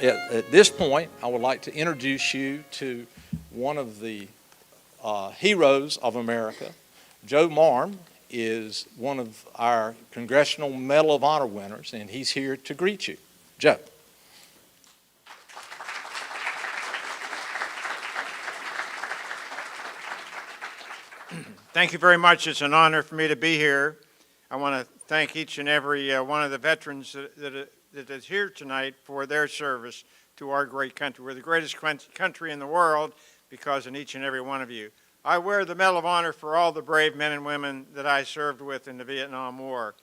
At this point, I would like to introduce you to one of the heroes of America. Joe Marm is one of our Congressional Medal of Honor winners, and he's here to greet you. Joe. Thank you very much. It's an honor for me to be here. I want to thank each and every one of the veterans that is here tonight for their service to our great country. We're the greatest country in the world because of each and every one of you. I wear the Medal of Honor for all the brave men and women that I served with in the Vietnam War.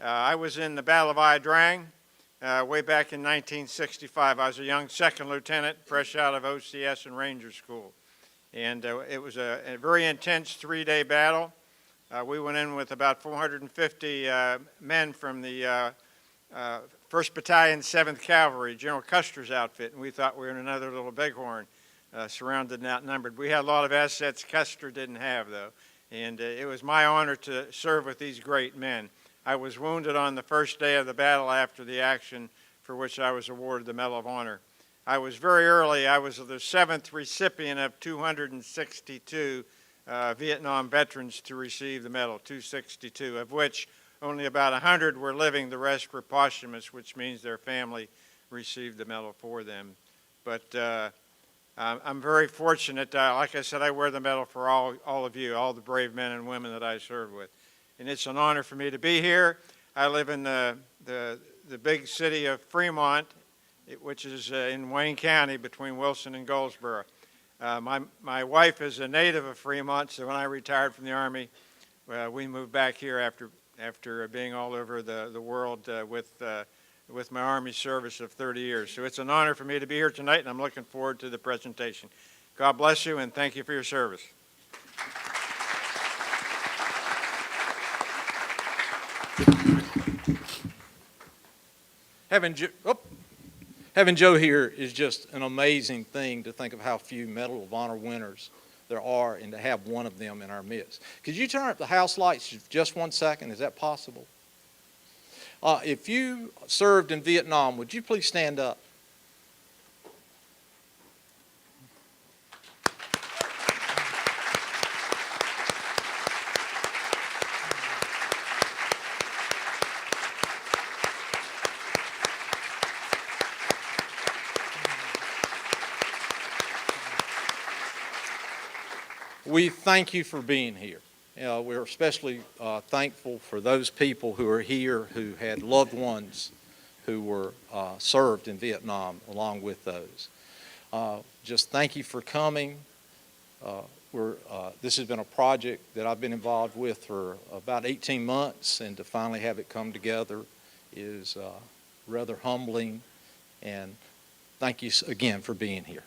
I was in the Battle of Ia Drang way back in 1965. I was a young second lieutenant, fresh out of OCS and Ranger School. And it was a very intense three-day battle. We went in with about 450 men from the 1st Battalion, 7th Cavalry, General Custer's outfit, and we thought we were in another little bighorn, surrounded and outnumbered. We had a lot of assets Custer didn't have, though, and it was my honor to serve with these great men. I was wounded on the first day of the battle after the action, for which I was awarded the Medal of Honor. I was very early. I was the 7th recipient of 262 Vietnam veterans to receive the medal, 262, of which only about 100 were living. The rest were posthumous, which means their family received the medal for them. But I'm very fortunate. Like I said, I wear the medal for all of you, all the brave men and women that I served with. And it's an honor for me to be here. I live in the big city of Fremont, which is in Wayne County between Wilson and Goldsboro. My wife is a native of Fremont, so when I retired from the Army, we moved back here after being all over the world with my Army service of 30 years. So it's an honor for me to be here tonight, and I'm looking forward to the presentation. God bless you, and thank you for your service. Having Joe here is just an amazing thing to think of how few Medal of Honor winners there are and to have one of them in our midst. Could you turn up the house lights just 1 second? Is that possible? If you served in Vietnam, would you please stand up? We thank you for being here. We're especially thankful for those people who are here who had loved ones who were served in Vietnam along with those. Just thank you for coming. This has been a project that I've been involved with for about 18 months, and to finally have it come together is rather humbling, and thank you again for being here.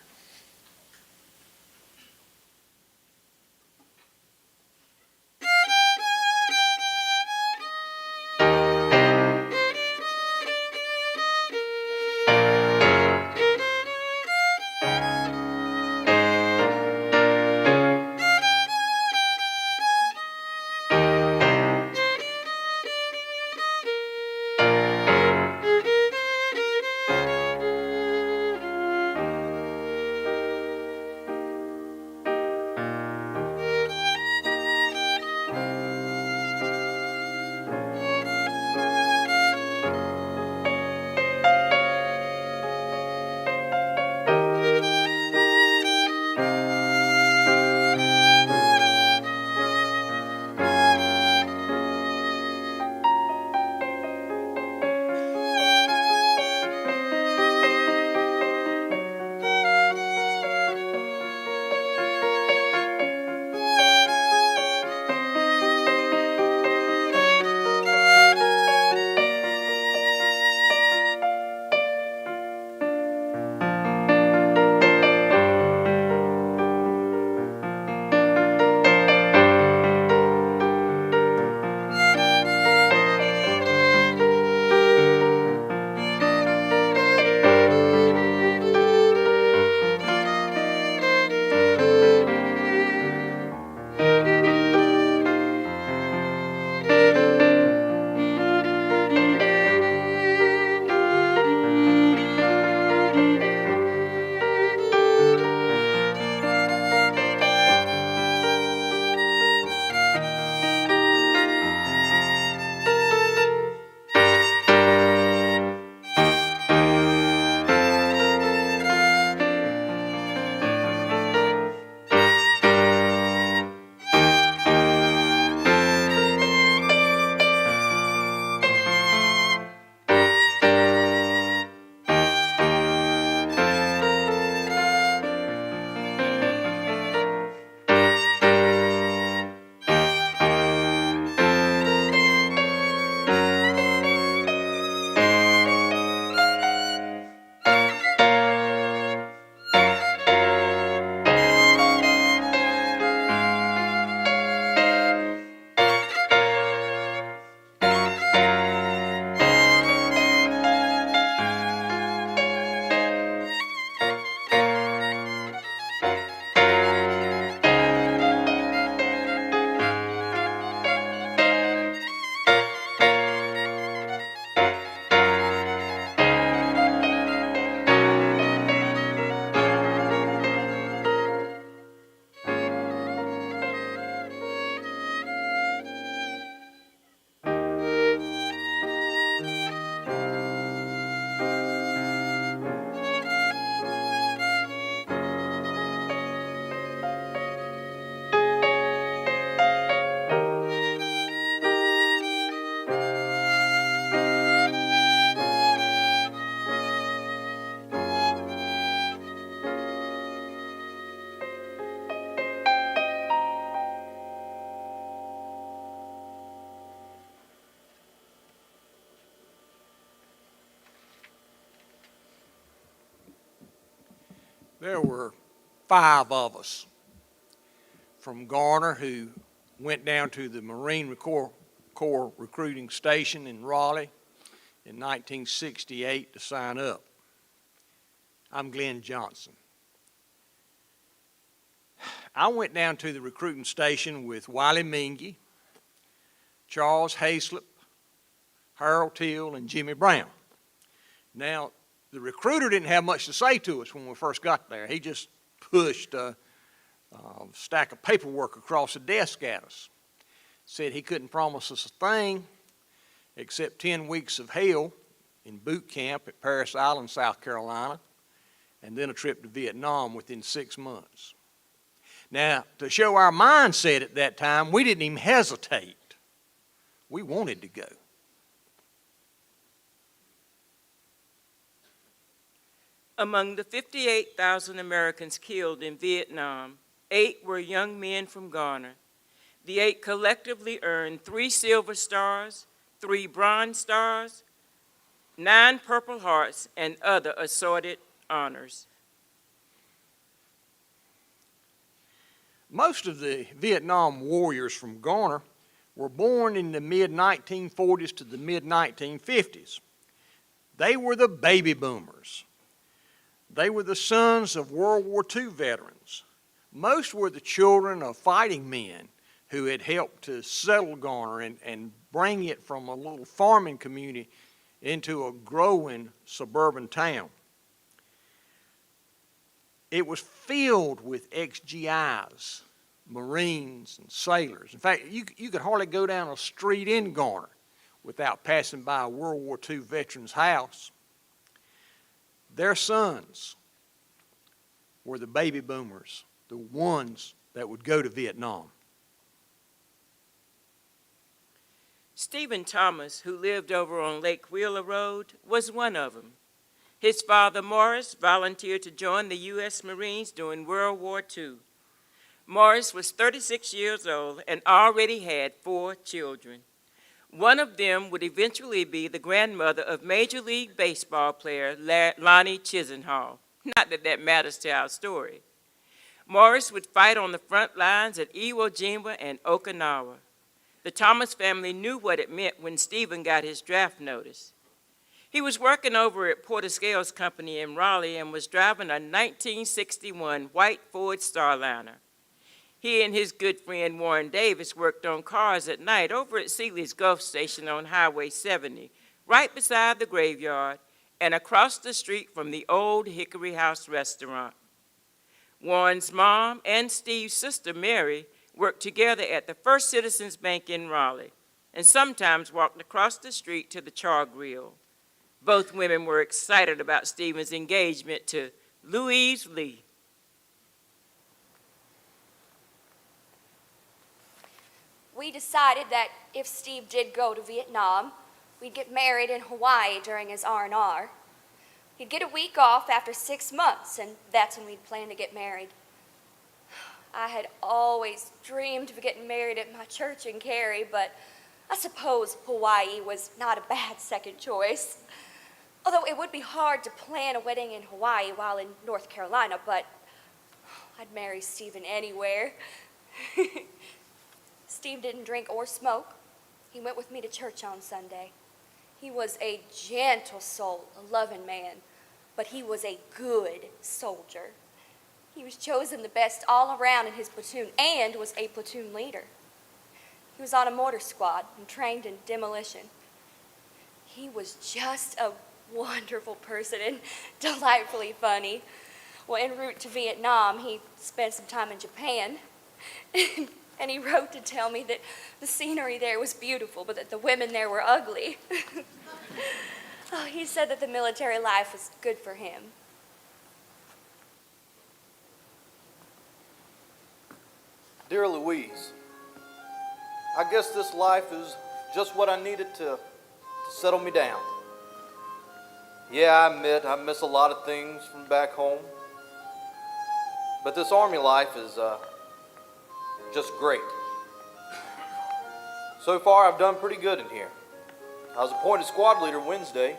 There were 5 of us from Garner who went down to the Marine Corps recruiting station in Raleigh in 1968 to sign up. I'm Glenn Johnson. I went down to the recruiting station with Wiley Mingy, Charles Hayslip, Harold Till, and Jimmy Brown. Now, the recruiter didn't have much to say to us when we first got there. He just pushed a stack of paperwork across the desk at us. Said he couldn't promise us a thing except 10 weeks of hell in boot camp at Parris Island, South Carolina, and then a trip to Vietnam within 6 months. Now, to show our mindset at that time, we didn't even hesitate. We wanted to go. Among the 58,000 Americans killed in Vietnam, 8 were young men from Garner. The 8 collectively earned 3 Silver Stars, 3 Bronze Stars, 9 Purple Hearts, and other assorted honors. Most of the Vietnam warriors from Garner were born in the mid-1940s to the mid-1950s. They were the baby boomers. They were the sons of World War II veterans. Most were the children of fighting men who had helped to settle Garner and bring it from a little farming community into a growing suburban town. It was filled with ex-GIs, Marines, and sailors. In fact, you could hardly go down a street in Garner without passing by a World War II veteran's house. Their sons were the baby boomers, the ones that would go to Vietnam. Stephen Thomas, who lived over on Lake Wheeler Road, was one of them. His father, Morris, volunteered to join the U.S. Marines during World War II. Morris was 36 years old and already had 4 children. One of them would eventually be the grandmother of Major League Baseball player Lonnie Chisenhall. Not that that matters to our story. Morris would fight on the front lines at Iwo Jima and Okinawa. The Thomas family knew what it meant when Stephen got his draft notice. He was working over at Porter Scales Company in Raleigh and was driving a 1961 white Ford Starliner. He and his good friend Warren Davis worked on cars at night over at Seeley's Gulf Station on Highway 70, right beside the graveyard and across the street from the old Hickory House restaurant. Warren's mom and Steve's sister Mary worked together at the First Citizens Bank in Raleigh and sometimes walked across the street to the Char Grill. Both women were excited about Stephen's engagement to Louise Lee. We decided that if Steve did go to Vietnam, we'd get married in Hawaii during his R&R. He'd get a week off after 6 months, and that's when we'd plan to get married. I had always dreamed of getting married at my church in Cary, but I suppose Hawaii was not a bad second choice. Although it would be hard to plan a wedding in Hawaii while in North Carolina, but I'd marry Stephen anywhere. Steve didn't drink or smoke. He went with me to church on Sunday. He was a gentle soul, a loving man, but he was a good soldier. He was chosen the best all around in his platoon and was a platoon leader. He was on a mortar squad and trained in demolition. He was just a wonderful person and delightfully funny. Well, en route to Vietnam, he spent some time in Japan, and he wrote to tell me that the scenery there was beautiful, but that the women there were ugly. Oh, he said that the military life was good for him. Dear Louise, I guess this life is just what I needed to settle me down. Yeah, I admit I miss a lot of things from back home, but this Army life is just great. So far, I've done pretty good in here. I was appointed squad leader Wednesday.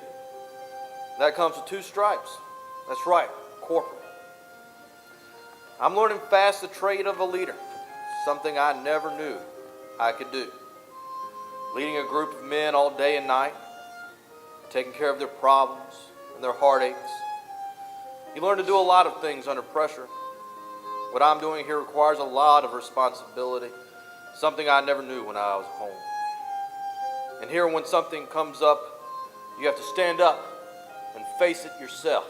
That comes with 2 stripes. That's right, corporal. I'm learning fast the trade of a leader, something I never knew I could do. Leading a group of men all day and night, taking care of their problems and their heartaches. You learn to do a lot of things under pressure. What I'm doing here requires a lot of responsibility, something I never knew when I was home. And here, when something comes up, you have to stand up and face it yourself.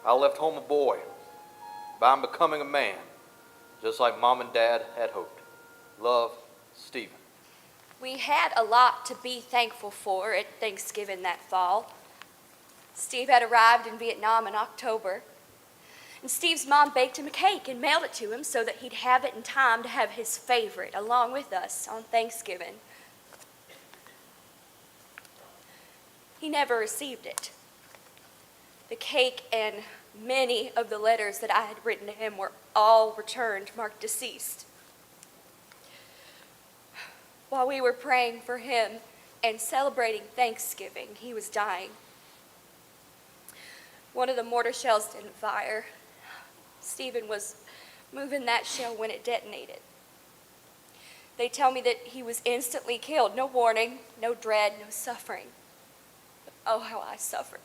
I left home a boy, but I'm becoming a man, just like Mom and Dad had hoped. Love, Stephen. We had a lot to be thankful for at Thanksgiving that fall. Steve had arrived in Vietnam in October, and Steve's mom baked him a cake and mailed it to him so that he'd have it in time to have his favorite along with us on Thanksgiving. He never received it. The cake and many of the letters that I had written to him were all returned marked deceased. While we were praying for him and celebrating Thanksgiving, he was dying. One of the mortar shells didn't fire. Stephen was moving that shell when it detonated. They tell me that he was instantly killed. No warning, no dread, no suffering. But oh, how I suffered.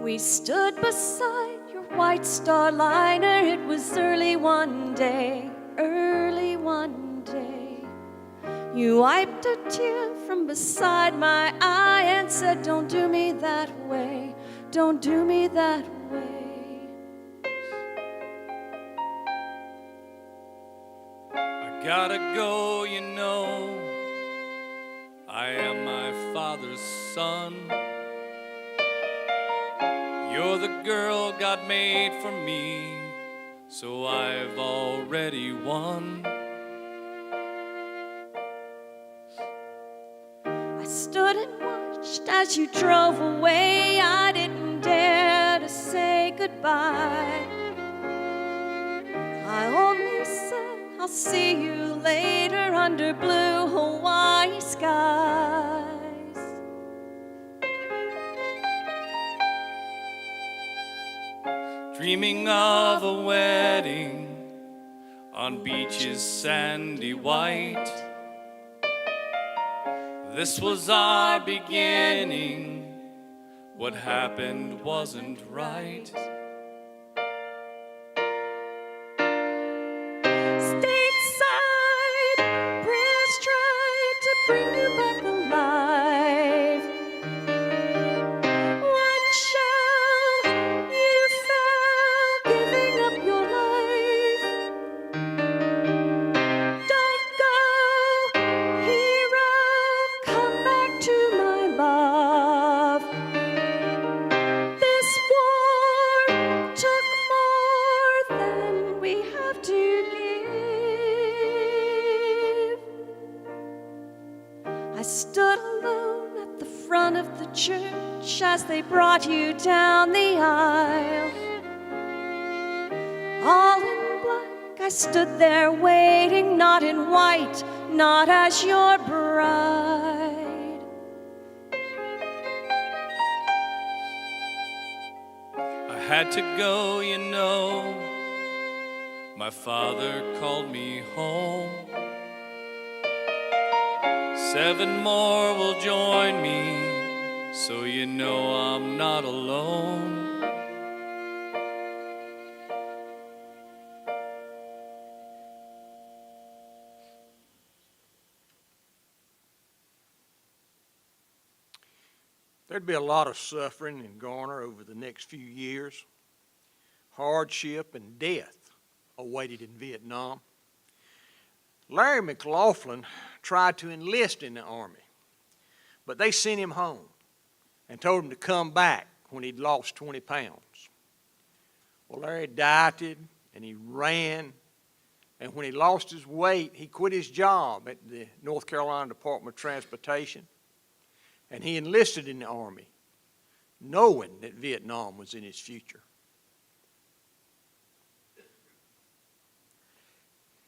We stood beside your white star liner. It was early one day. You wiped a tear from beside my eye and said, "Don't do me that way, don't do me that way." I gotta go, you know. I am my father's son. You're the girl God made for me, so I've already won. I stood and watched as you drove away. I didn't dare to say goodbye. I only said, "I'll see you later under blue Hawaii skies." Dreaming of a wedding on beaches sandy white. This was our beginning. What happened wasn't right. Stateside, prayers tried to bring you back alive. One shell, you fell, giving up your life. Don't go, hero, come back to my love. This war took more than we have to give. I stood alone at the front of the church as they brought you down the aisle. All in black, I stood there waiting, not in white, not as your bride. I had to go, you know. My father called me home. 7 more will join me, so you know I'm not alone. There'd be a lot of suffering in Garner over the next few years. Hardship and death awaited in Vietnam. Larry McLaughlin tried to enlist in the Army, but they sent him home and told him to come back when he'd lost 20 pounds. Well, Larry dieted and he ran And when he lost his weight, he quit his job at the North Carolina Department of Transportation, and he enlisted in the Army, knowing that Vietnam was in his future.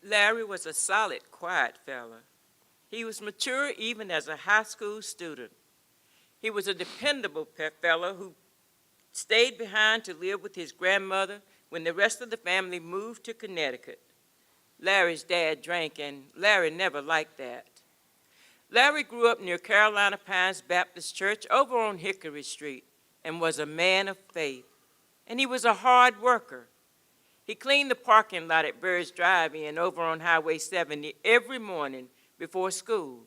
Larry was a solid, quiet fella. He was mature even as a high school student. He was a dependable fellow who stayed behind to live with his grandmother when the rest of the family moved to Connecticut. Larry's dad drank, and Larry never liked that. Larry grew up near Carolina Pines Baptist Church over on Hickory Street and was a man of faith. And he was a hard worker. He cleaned the parking lot at Bird's Drive-In over on Highway 70 every morning before school.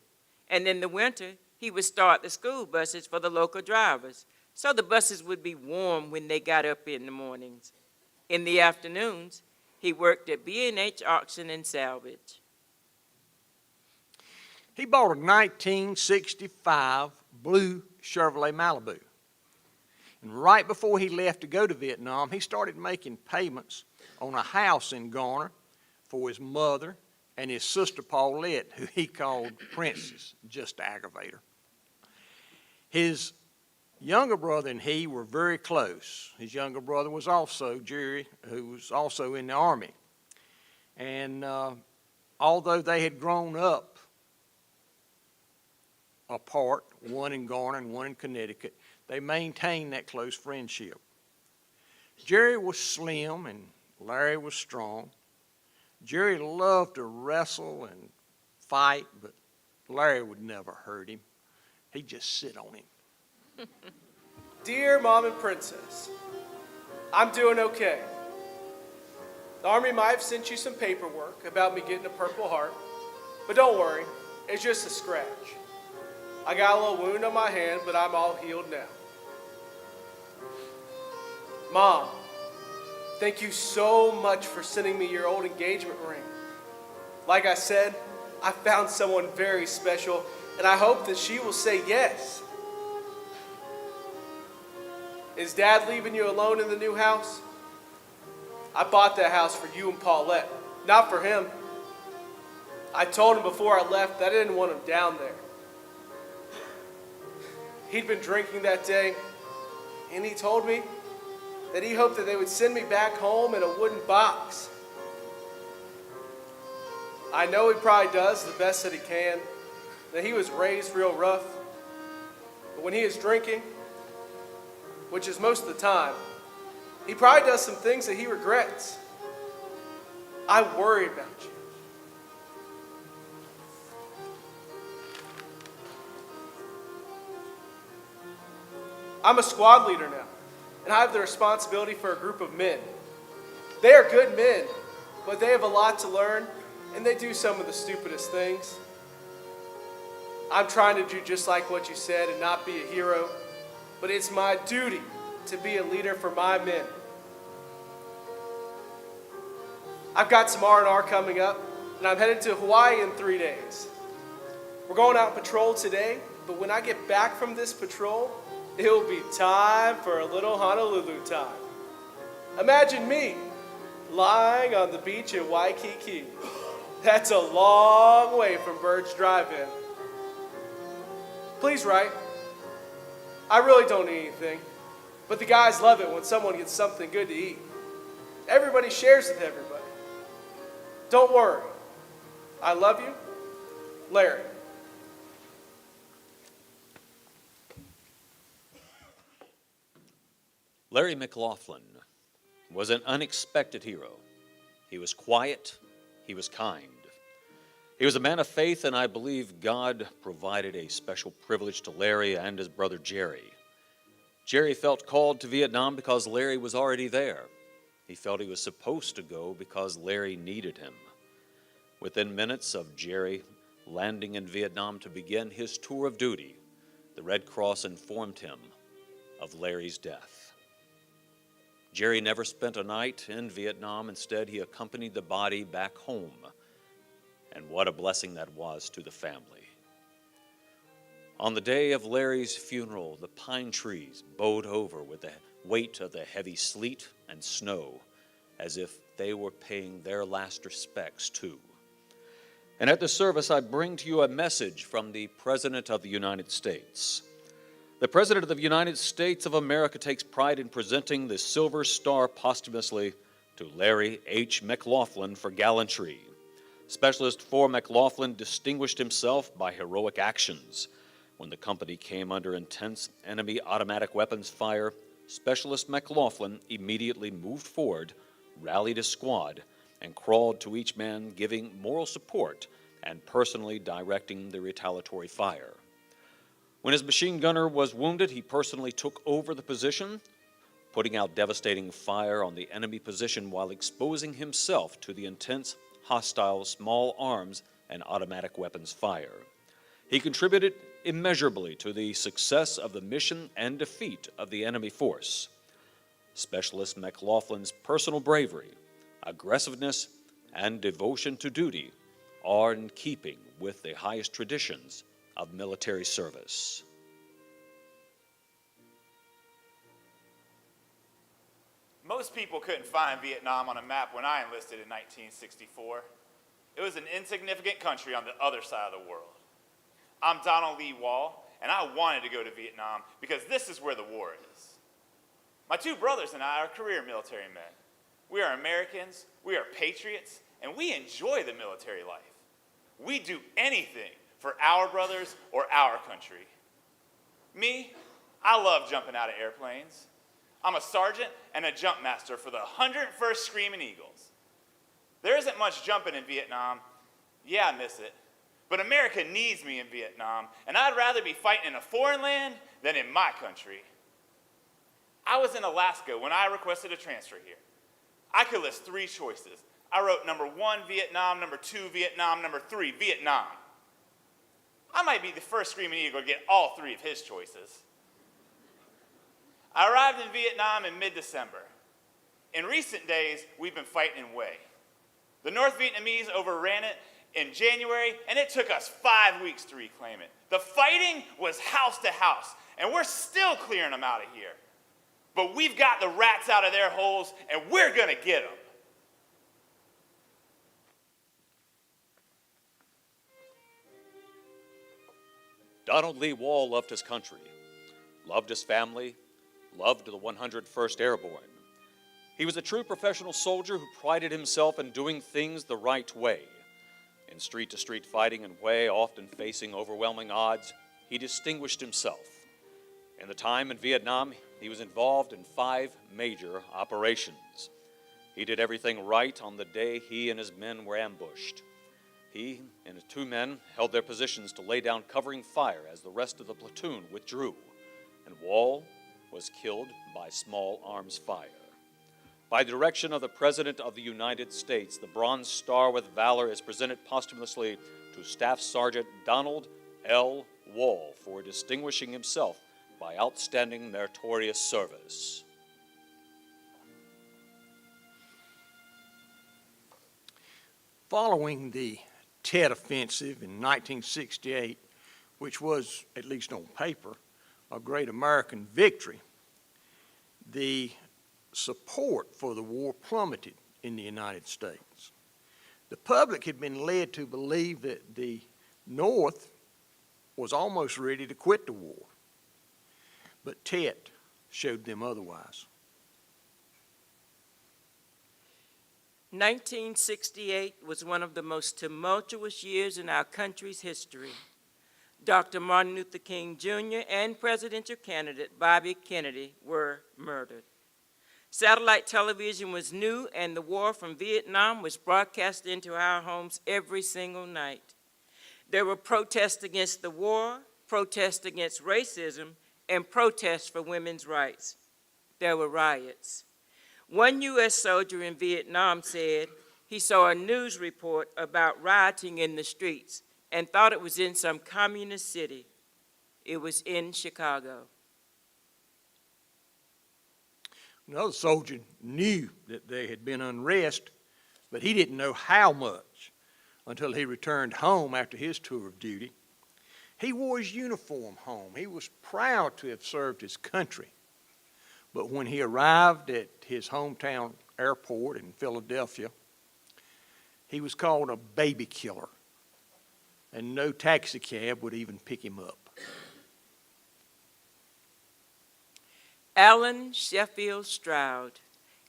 And in the winter, he would start the school buses for the local drivers, so the buses would be warm when they got up in the mornings. In the afternoons, he worked at B&H Auction and Salvage. He bought a 1965 blue Chevrolet Malibu. And right before he left to go to Vietnam, he started making payments on a house in Garner for his mother and his sister Paulette, who he called Princess, just to aggravate her. His younger brother and he were very close. His younger brother was also Jerry, who was also in the Army. And although they had grown up apart, one in Garner and one in Connecticut, they maintained that close friendship. Jerry was slim and Larry was strong. Jerry loved to wrestle and fight, but Larry would never hurt him. He'd just sit on him. Dear Mom and Princess, I'm doing okay. The Army might have sent you some paperwork about me getting a Purple Heart, but don't worry, it's just a scratch. I got a little wound on my hand, but I'm all healed now. Mom, thank you so much for sending me your old engagement ring. Like I said, I found someone very special, and I hope that she will say yes. Is Dad leaving you alone in the new house? I bought that house for you and Paulette, not for him. I told him before I left that I didn't want him down there. He'd been drinking that day, and he told me that he hoped that they would send me back home in a wooden box. I know he probably does the best that he can, that he was raised real rough. But when he is drinking, which is most of the time, he probably does some things that he regrets. I worry about you. I'm a squad leader now, and I have the responsibility for a group of men. They are good men, but they have a lot to learn, and they do some of the stupidest things. I'm trying to do just like what you said and not be a hero, but it's my duty to be a leader for my men. I've got some R&R coming up, and I'm headed to Hawaii in 3 days. We're going out on patrol today, but when I get back from this patrol, it'll be time for a little Honolulu time. Imagine me lying on the beach at Waikiki. That's a long way from Bird's Drive-In. Please write. I really don't need anything, but the guys love it when someone gets something good to eat. Everybody shares with everybody. Don't worry. I love you, Larry. Larry McLaughlin was an unexpected hero. He was quiet, he was kind. He was a man of faith, and I believe God provided a special privilege to Larry and his brother Jerry. Jerry felt called to Vietnam because Larry was already there. He felt he was supposed to go because Larry needed him. Within minutes of Jerry landing in Vietnam to begin his tour of duty, the Red Cross informed him of Larry's death. Jerry never spent a night in Vietnam. Instead, he accompanied the body back home. And what a blessing that was to the family. On the day of Larry's funeral, the pine trees bowed over with the weight of the heavy sleet and snow, as if they were paying their last respects to. And at this service, I bring to you a message from the President of the United States. The President of the United States of America takes pride in presenting the Silver Star posthumously to Larry H. McLaughlin for gallantry. Specialist 4 McLaughlin distinguished himself by heroic actions. When the company came under intense enemy automatic weapons fire, Specialist McLaughlin immediately moved forward, rallied his squad, and crawled to each man, giving moral support and personally directing the retaliatory fire. When his machine gunner was wounded, he personally took over the position, putting out devastating fire on the enemy position while exposing himself to the intense, hostile small arms and automatic weapons fire. He contributed immeasurably to the success of the mission and defeat of the enemy force. Specialist McLaughlin's personal bravery, aggressiveness, and devotion to duty are in keeping with the highest traditions of military service. Most people couldn't find Vietnam on a map when I enlisted in 1964. It was an insignificant country on the other side of the world. I'm Donald Lee Wall, and I wanted to go to Vietnam because this is where the war is. My two brothers and I are career military men. We are Americans, we are patriots, and we enjoy the military life. We do anything for our brothers or our country. Me, I love jumping out of airplanes. I'm a sergeant and a jump master for the 101st Screaming Eagles. There isn't much jumping in Vietnam. Yeah, I miss it. But America needs me in Vietnam, and I'd rather be fighting in a foreign land than in my country. I was in Alaska when I requested a transfer here. I could list 3 choices. I wrote number 1, Vietnam, number 2, Vietnam, number 3, Vietnam. I might be the first Screaming Eagle to get all 3 of his choices. I arrived in Vietnam in mid-December. In recent days, we've been fighting in Hue. The North Vietnamese overran it in January, and it took us 5 weeks to reclaim it. The fighting was house to house, and we're still clearing them out of here. But we've got the rats out of their holes, and we're gonna get them. Donald Lee Wall loved his country, loved his family, loved the 101st Airborne. He was a true professional soldier who prided himself in doing things the right way. In street-to-street fighting in Hue, often facing overwhelming odds, he distinguished himself. In the time in Vietnam, he was involved in 5 major operations. He did everything right on the day he and his men were ambushed. He and his 2 men held their positions to lay down covering fire as the rest of the platoon withdrew, and Wall was killed by small arms fire. By the direction of the President of the United States, the Bronze Star with Valor is presented posthumously to Staff Sergeant Donald L. Wall for distinguishing himself by outstanding meritorious service. Following the Tet Offensive in 1968, which was, at least on paper, a great American victory, the support for the war plummeted in the United States. The public had been led to believe that the North was almost ready to quit the war, but Tet showed them otherwise. 1968 was one of the most tumultuous years in our country's history. Dr. Martin Luther King Jr. and presidential candidate Bobby Kennedy were murdered. Satellite television was new, and the war from Vietnam was broadcast into our homes every single night. There were protests against the war, protests against racism, and protests for women's rights. There were riots. One U.S. soldier in Vietnam said he saw a news report about rioting in the streets and thought it was in some communist city. It was in Chicago. Another soldier knew that there had been unrest, but he didn't know how much until he returned home after his tour of duty. He wore his uniform home. He was proud to have served his country. But when he arrived at his hometown airport in Philadelphia. He was called a baby killer, and no taxi cab would even pick him up. Alan Sheffield Stroud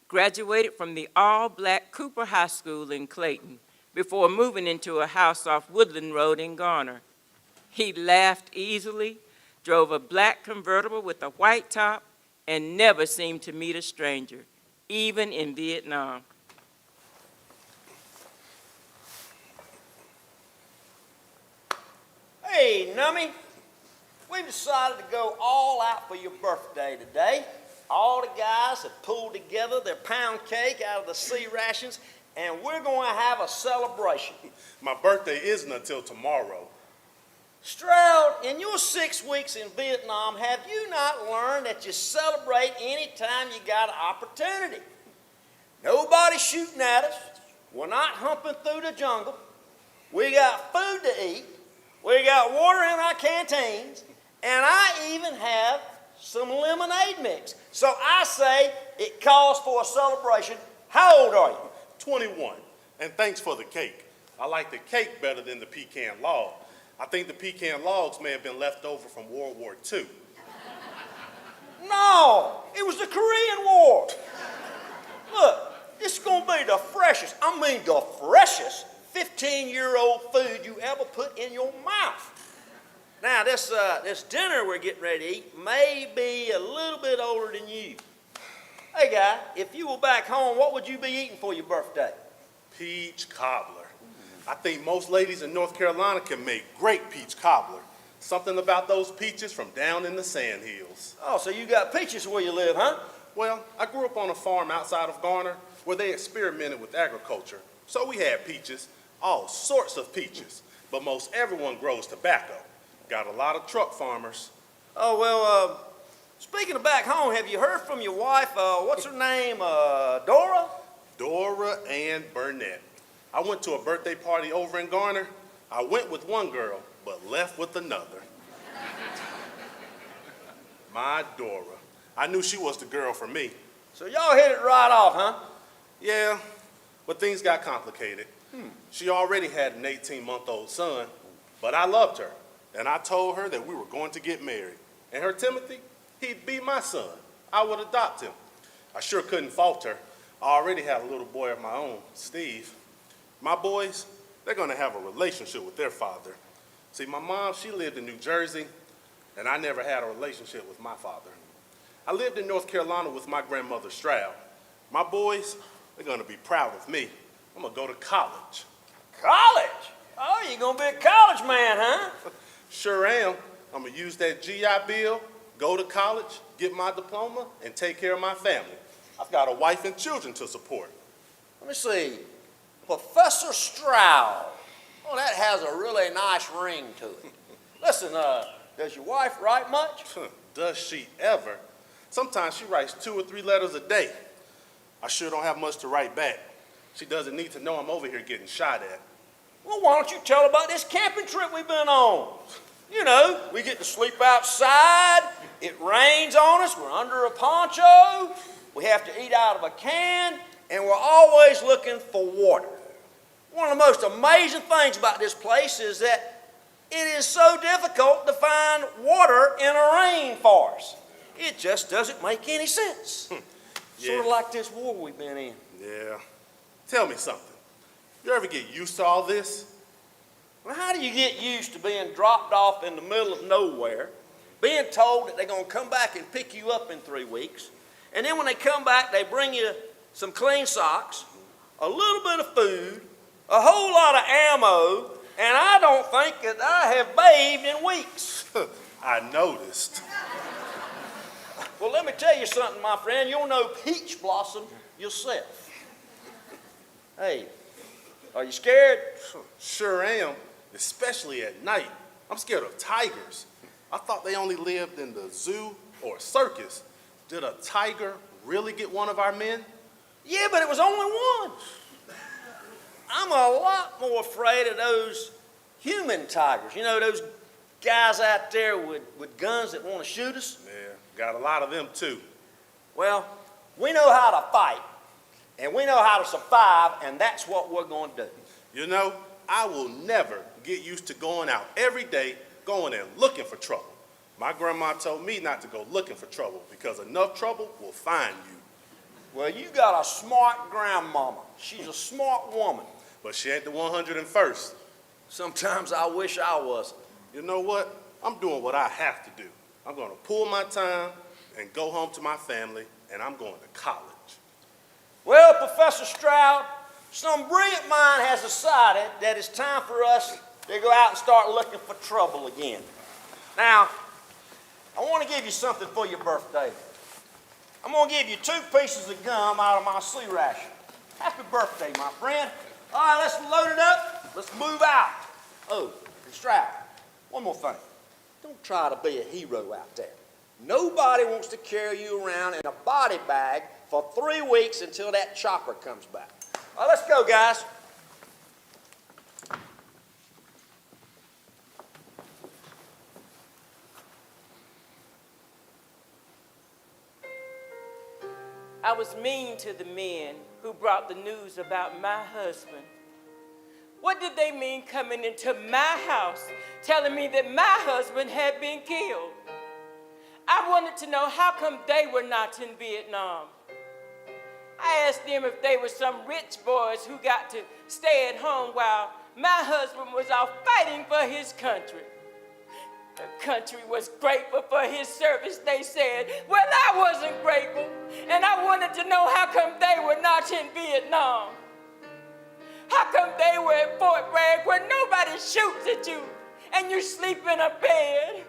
graduated from the all-black Cooper High School in Clayton before moving into a house off Woodland Road in Garner. He laughed easily, drove a black convertible with a white top, and never seemed to meet a stranger, even in Vietnam. Hey, Nummy, we've decided to go all out for your birthday today. All the guys have pulled together their pound cake out of the sea rations, and we're going to have a celebration. My birthday isn't until tomorrow. Stroud, in your 6 weeks in Vietnam, have you not learned that you celebrate any time you got an opportunity? Nobody's shooting at us. We're not humping through the jungle. We got food to eat. We got water in our canteens. And I even have some lemonade mix. So I say it calls for a celebration. How old are you? 21. And thanks for the cake. I like the cake better than the pecan log. I think the pecan logs may have been left over from World War II. No, it was the Korean War. Look, this is going to be the freshest 15-year-old food you ever put in your mouth. Now, this dinner we're getting ready to eat may be a little bit older than you. Hey, guy, if you were back home, what would you be eating for your birthday? Peach cobbler. I think most ladies in North Carolina can make great peach cobbler. Something about those peaches from down in the sandhills. Oh, so you got peaches where you live, huh? Well, I grew up on a farm outside of Garner where they experimented with agriculture. So we had peaches, all sorts of peaches. But most everyone grows tobacco. Got a lot of truck farmers. Oh, well, speaking of back home, have you heard from your wife, what's her name, Dora? Dora Ann Burnett. I went to a birthday party over in Garner. I went with one girl, but left with another. My Dora. I knew she was the girl for me. So y'all hit it right off, huh? Yeah, but things got complicated. She already had an 18-month-old son, but I loved her, and I told her that we were going to get married. And her Timothy, he'd be my son. I would adopt him. I sure couldn't fault her. I already had a little boy of my own, Steve. My boys, they're going to have a relationship with their father. See, my mom, she lived in New Jersey, and I never had a relationship with my father. I lived in North Carolina with my grandmother, Stroud. My boys, they're going to be proud of me. I'm going to go to college. College? Oh, you're going to be a college man, huh? Sure am. I'm going to use that GI Bill, go to college, get my diploma, and take care of my family. I've got a wife and children to support. Let me see. Professor Stroud. Oh, that has a really nice ring to it. Listen, does your wife write much? Does she ever? Sometimes she writes 2 or 3 letters a day. I sure don't have much to write back. She doesn't need to know I'm over here getting shot at. Well, why don't you tell her about this camping trip we've been on? You know, we get to sleep outside, it rains on us, we're under a poncho, we have to eat out of a can, and we're always looking for water. One of the most amazing things about this place is that it is so difficult to find water in a rainforest. It just doesn't make any sense. Yeah. Sort of like this war we've been in. Yeah. Tell me something. You ever get used to all this? Well, how do you get used to being dropped off in the middle of nowhere, being told that they're going to come back and pick you up in 3 weeks, and then when they come back, they bring you some clean socks, a little bit of food, a whole lot of ammo, and I don't think that I have bathed in weeks. I noticed. Well, let me tell you something, my friend. You'll know peach blossom yourself. Hey, are you scared? Sure am, especially at night. I'm scared of tigers. I thought they only lived in the zoo or circus. Did a tiger really get one of our men? Yeah, but it was only one. I'm a lot more afraid of those human tigers. You know, those guys out there with guns that want to shoot us? Yeah, got a lot of them too. Well, we know how to fight, And we know how to survive, and that's what we're going to do. You know, I will never get used to going out every day, going and looking for trouble. My grandma told me not to go looking for trouble because enough trouble will find you. Well, you got a smart grandmama. She's a smart woman. But she ain't the 101st. Sometimes I wish I wasn't. You know what? I'm doing what I have to do. I'm going to pull my time and go home to my family, and I'm going to college. Well, Professor Stroud, some brilliant mind has decided that it's time for us to go out and start looking for trouble again. Now, I want to give you something for your birthday. I'm going to give you 2 pieces of gum out of my sea ration. Happy birthday, my friend. All right, let's load it up. Let's move out. Oh, and Stroud, one more thing. Don't try to be a hero out there. Nobody wants to carry you around in a body bag for 3 weeks until that chopper comes back. All right, let's go, guys. I was mean to the men who brought the news about my husband. What did they mean coming into my house telling me that my husband had been killed? I wanted to know how come they were not in Vietnam. I asked them if they were some rich boys who got to stay at home while my husband was off fighting for his country. The country was grateful for his service, they said. Well, I wasn't grateful, and I wanted to know how come they were not in Vietnam. How come they were at Fort Bragg where nobody shoots at you and you sleep in a bed?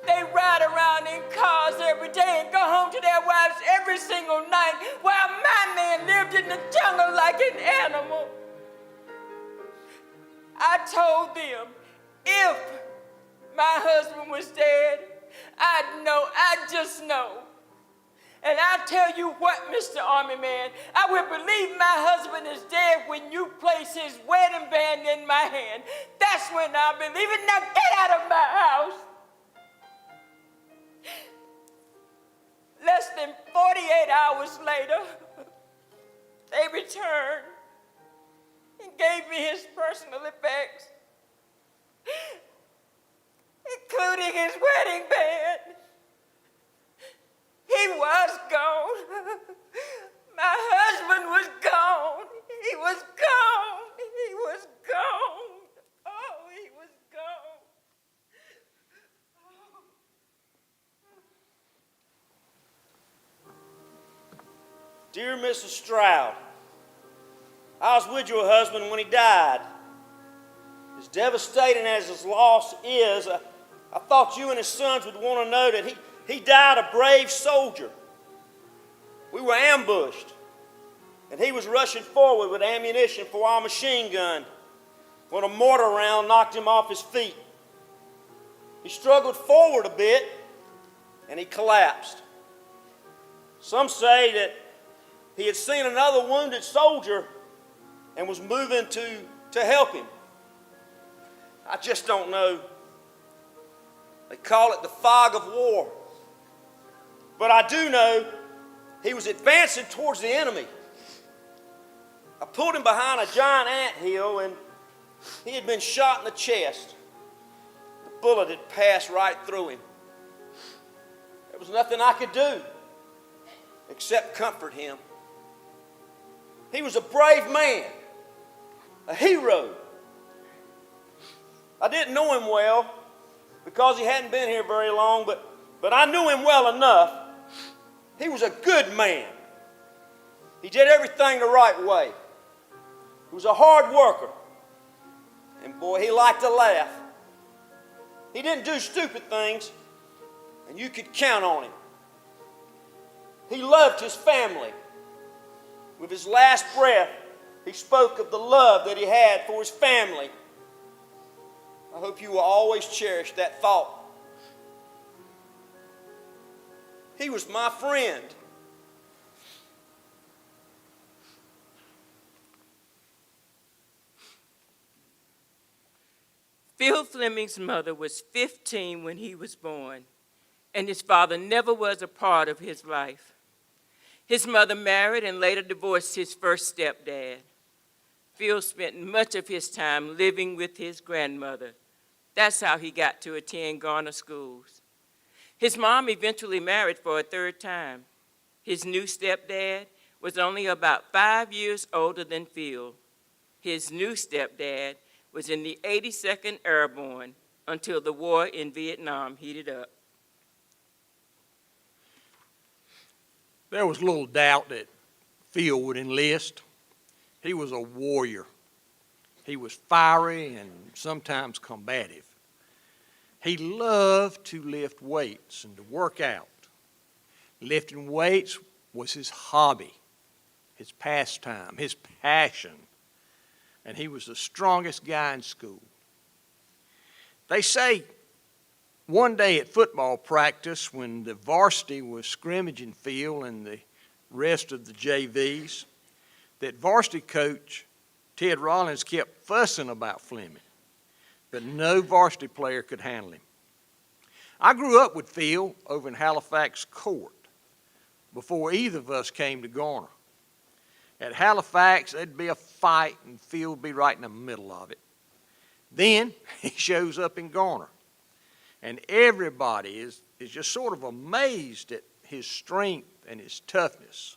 They ride around in cars every day and go home to their wives every single night while my man lived in the jungle like an animal. I told them if my husband was dead, I'd know, I'd just know. And I'll tell you what, Mr. Army Man, I will believe my husband is dead when you place his wedding band in my hand. That's when I'll believe it. Now get out of my house. Less than 48 hours later, they returned and gave me his personal effects, including his wedding band. He was gone. My husband was gone. He was gone. He was gone. Oh, he was gone. Dear Mrs. Stroud, I was with your husband when he died. As devastating as his loss is, I thought you and his sons would want to know that he died a brave soldier. We were ambushed, and he was rushing forward with ammunition for our machine gun when a mortar round knocked him off his feet. He struggled forward a bit, and he collapsed. Some say that he had seen another wounded soldier and was moving to help him. I just don't know. They call it the fog of war. But I do know he was advancing towards the enemy. I pulled him behind a giant anthill, and he had been shot in the chest. The bullet had passed right through him. There was nothing I could do except comfort him. He was a brave man, a hero. I didn't know him well because he hadn't been here very long, but I knew him well enough. He was a good man. He did everything the right way. He was a hard worker. And boy, he liked to laugh. He didn't do stupid things, and you could count on him. He loved his family. With his last breath, he spoke of the love that he had for his family. I hope you will always cherish that thought. He was my friend. Phil Fleming's mother was 15 when he was born, and his father never was a part of his life. His mother married and later divorced his first stepdad. Phil spent much of his time living with his grandmother. That's how he got to attend Garner schools. His mom eventually married for a third time. His new stepdad was only about 5 years older than Phil. His new stepdad was in the 82nd Airborne until the war in Vietnam heated up. There was little doubt that Phil would enlist. He was a warrior. He was fiery and sometimes combative. He loved to lift weights and to work out. Lifting weights was his hobby, his pastime, his passion, and he was the strongest guy in school. They say one day at football practice when the varsity was scrimmaging Phil and the rest of the JVs, that varsity coach Ted Rollins kept fussing about Fleming, but no varsity player could handle him. I grew up with Phil over in Halifax Court before either of us came to Garner. At Halifax, there'd be a fight, and Phil would be right in the middle of it. Then he shows up in Garner, and everybody is just sort of amazed at his strength and his toughness.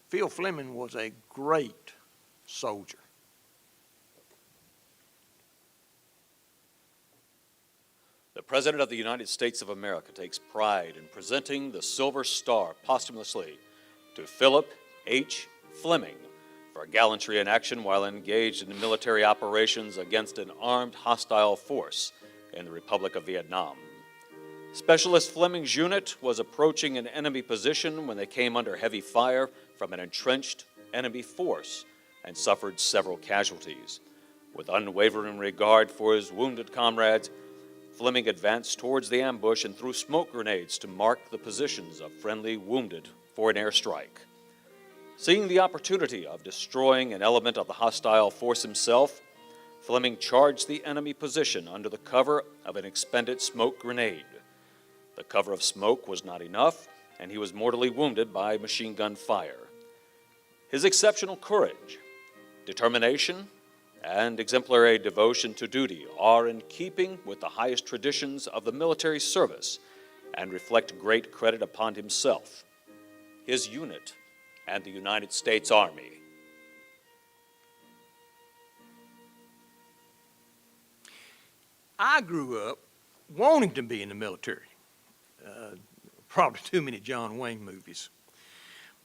Phil Fleming was a great soldier. The President of the United States of America takes pride in presenting the Silver Star posthumously to Philip H. Fleming for gallantry in action while engaged in military operations against an armed hostile force in the Republic of Vietnam. Specialist Fleming's unit was approaching an enemy position when they came under heavy fire from an entrenched enemy force and suffered several casualties. With unwavering regard for his wounded comrades, Fleming advanced towards the ambush and threw smoke grenades to mark the positions of friendly wounded for an airstrike. Seeing the opportunity of destroying an element of the hostile force himself, Fleming charged the enemy position under the cover of an expended smoke grenade. The cover of smoke was not enough, and he was mortally wounded by machine gun fire. His exceptional courage, determination, and exemplary devotion to duty are in keeping with the highest traditions of the military service and reflect great credit upon himself, his unit, and the United States Army. I grew up wanting to be in the military. Probably too many John Wayne movies.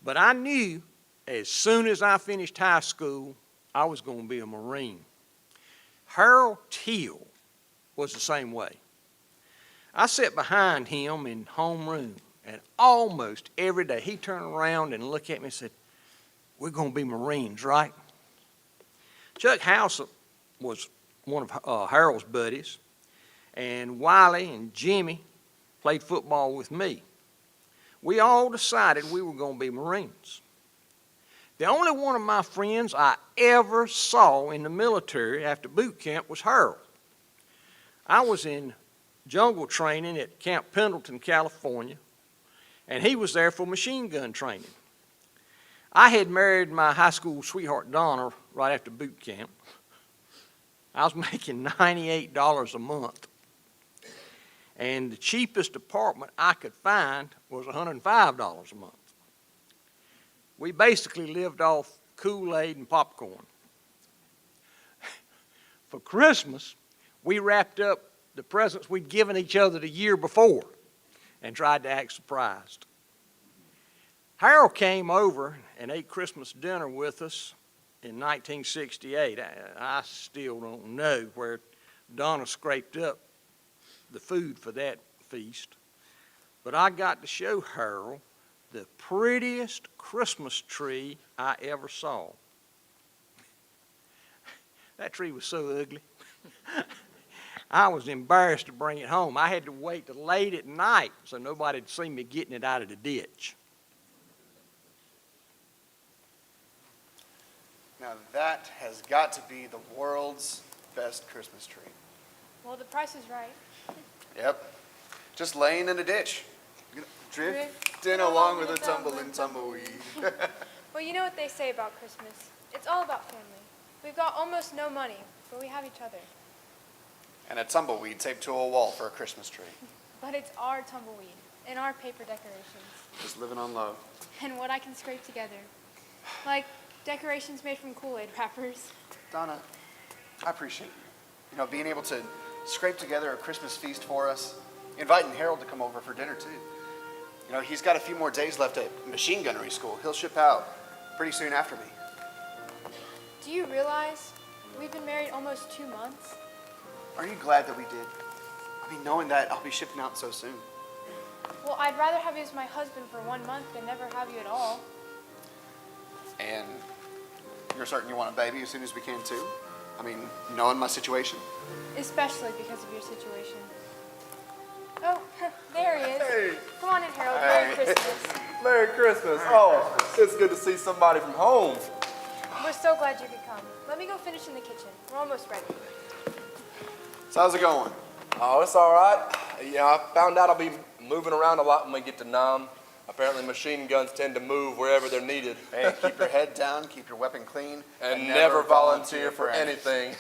But I knew as soon as I finished high school, I was going to be a Marine. Harold Teal was the same way. I sat behind him in homeroom, and almost every day he'd turn around and look at me and said, "We're going to be Marines, right?" Chuck Houser was one of Harold's buddies, and Wiley and Jimmy played football with me. We all decided we were going to be Marines. The only one of my friends I ever saw in the military after boot camp was Harold. I was in jungle training at Camp Pendleton, California, and he was there for machine gun training. I had married my high school sweetheart, Donna, right after boot camp. I was making $98 a month. And the cheapest apartment I could find was $105 a month. We basically lived off Kool-Aid and popcorn. For Christmas, we wrapped up the presents we'd given each other the year before and tried to act surprised. Harold came over and ate Christmas dinner with us in 1968. I still don't know where Donna scraped up the food for that feast, but I got to show Harold the prettiest Christmas tree I ever saw. That tree was so ugly. I was embarrassed to bring it home. I had to wait till late at night so nobody'd see me getting it out of the ditch. Now that has got to be the world's best Christmas tree. Well, the price is right. Yep. Just laying in a ditch. Drifting along with a tumbling tumbleweed. Well, you know what they say about Christmas. It's all about family. We've got almost no money, but we have each other. And a tumbleweed taped to a wall for a Christmas tree. But it's our tumbleweed and our paper decorations. Just living on low. And what I can scrape together. Like decorations made from Kool-Aid wrappers. Donna, I appreciate you. You know, being able to scrape together a Christmas feast for us, inviting Harold to come over for dinner too. You know, he's got a few more days left at machine gunnery school. He'll ship out pretty soon after me. Do you realize we've been married almost 2 months? Are you glad that we did? I mean, knowing that I'll be shipping out so soon. Well, I'd rather have you as my husband for 1 month than never have you at all. And you're certain you want a baby as soon as we can too? I mean, knowing my situation? Especially because of your situation. Oh, there he is. Hey. Come on in, Harold. Hey. Merry Christmas. Merry Christmas. Oh, it's good to see somebody from home. We're so glad you could come. Let me go finish in the kitchen. We're almost ready. So how's it going? Oh, it's all right. Yeah, I found out I'll be moving around a lot when we get to Nam. Apparently machine guns tend to move wherever they're needed. Hey, keep your head down, keep your weapon clean. And never volunteer for anything.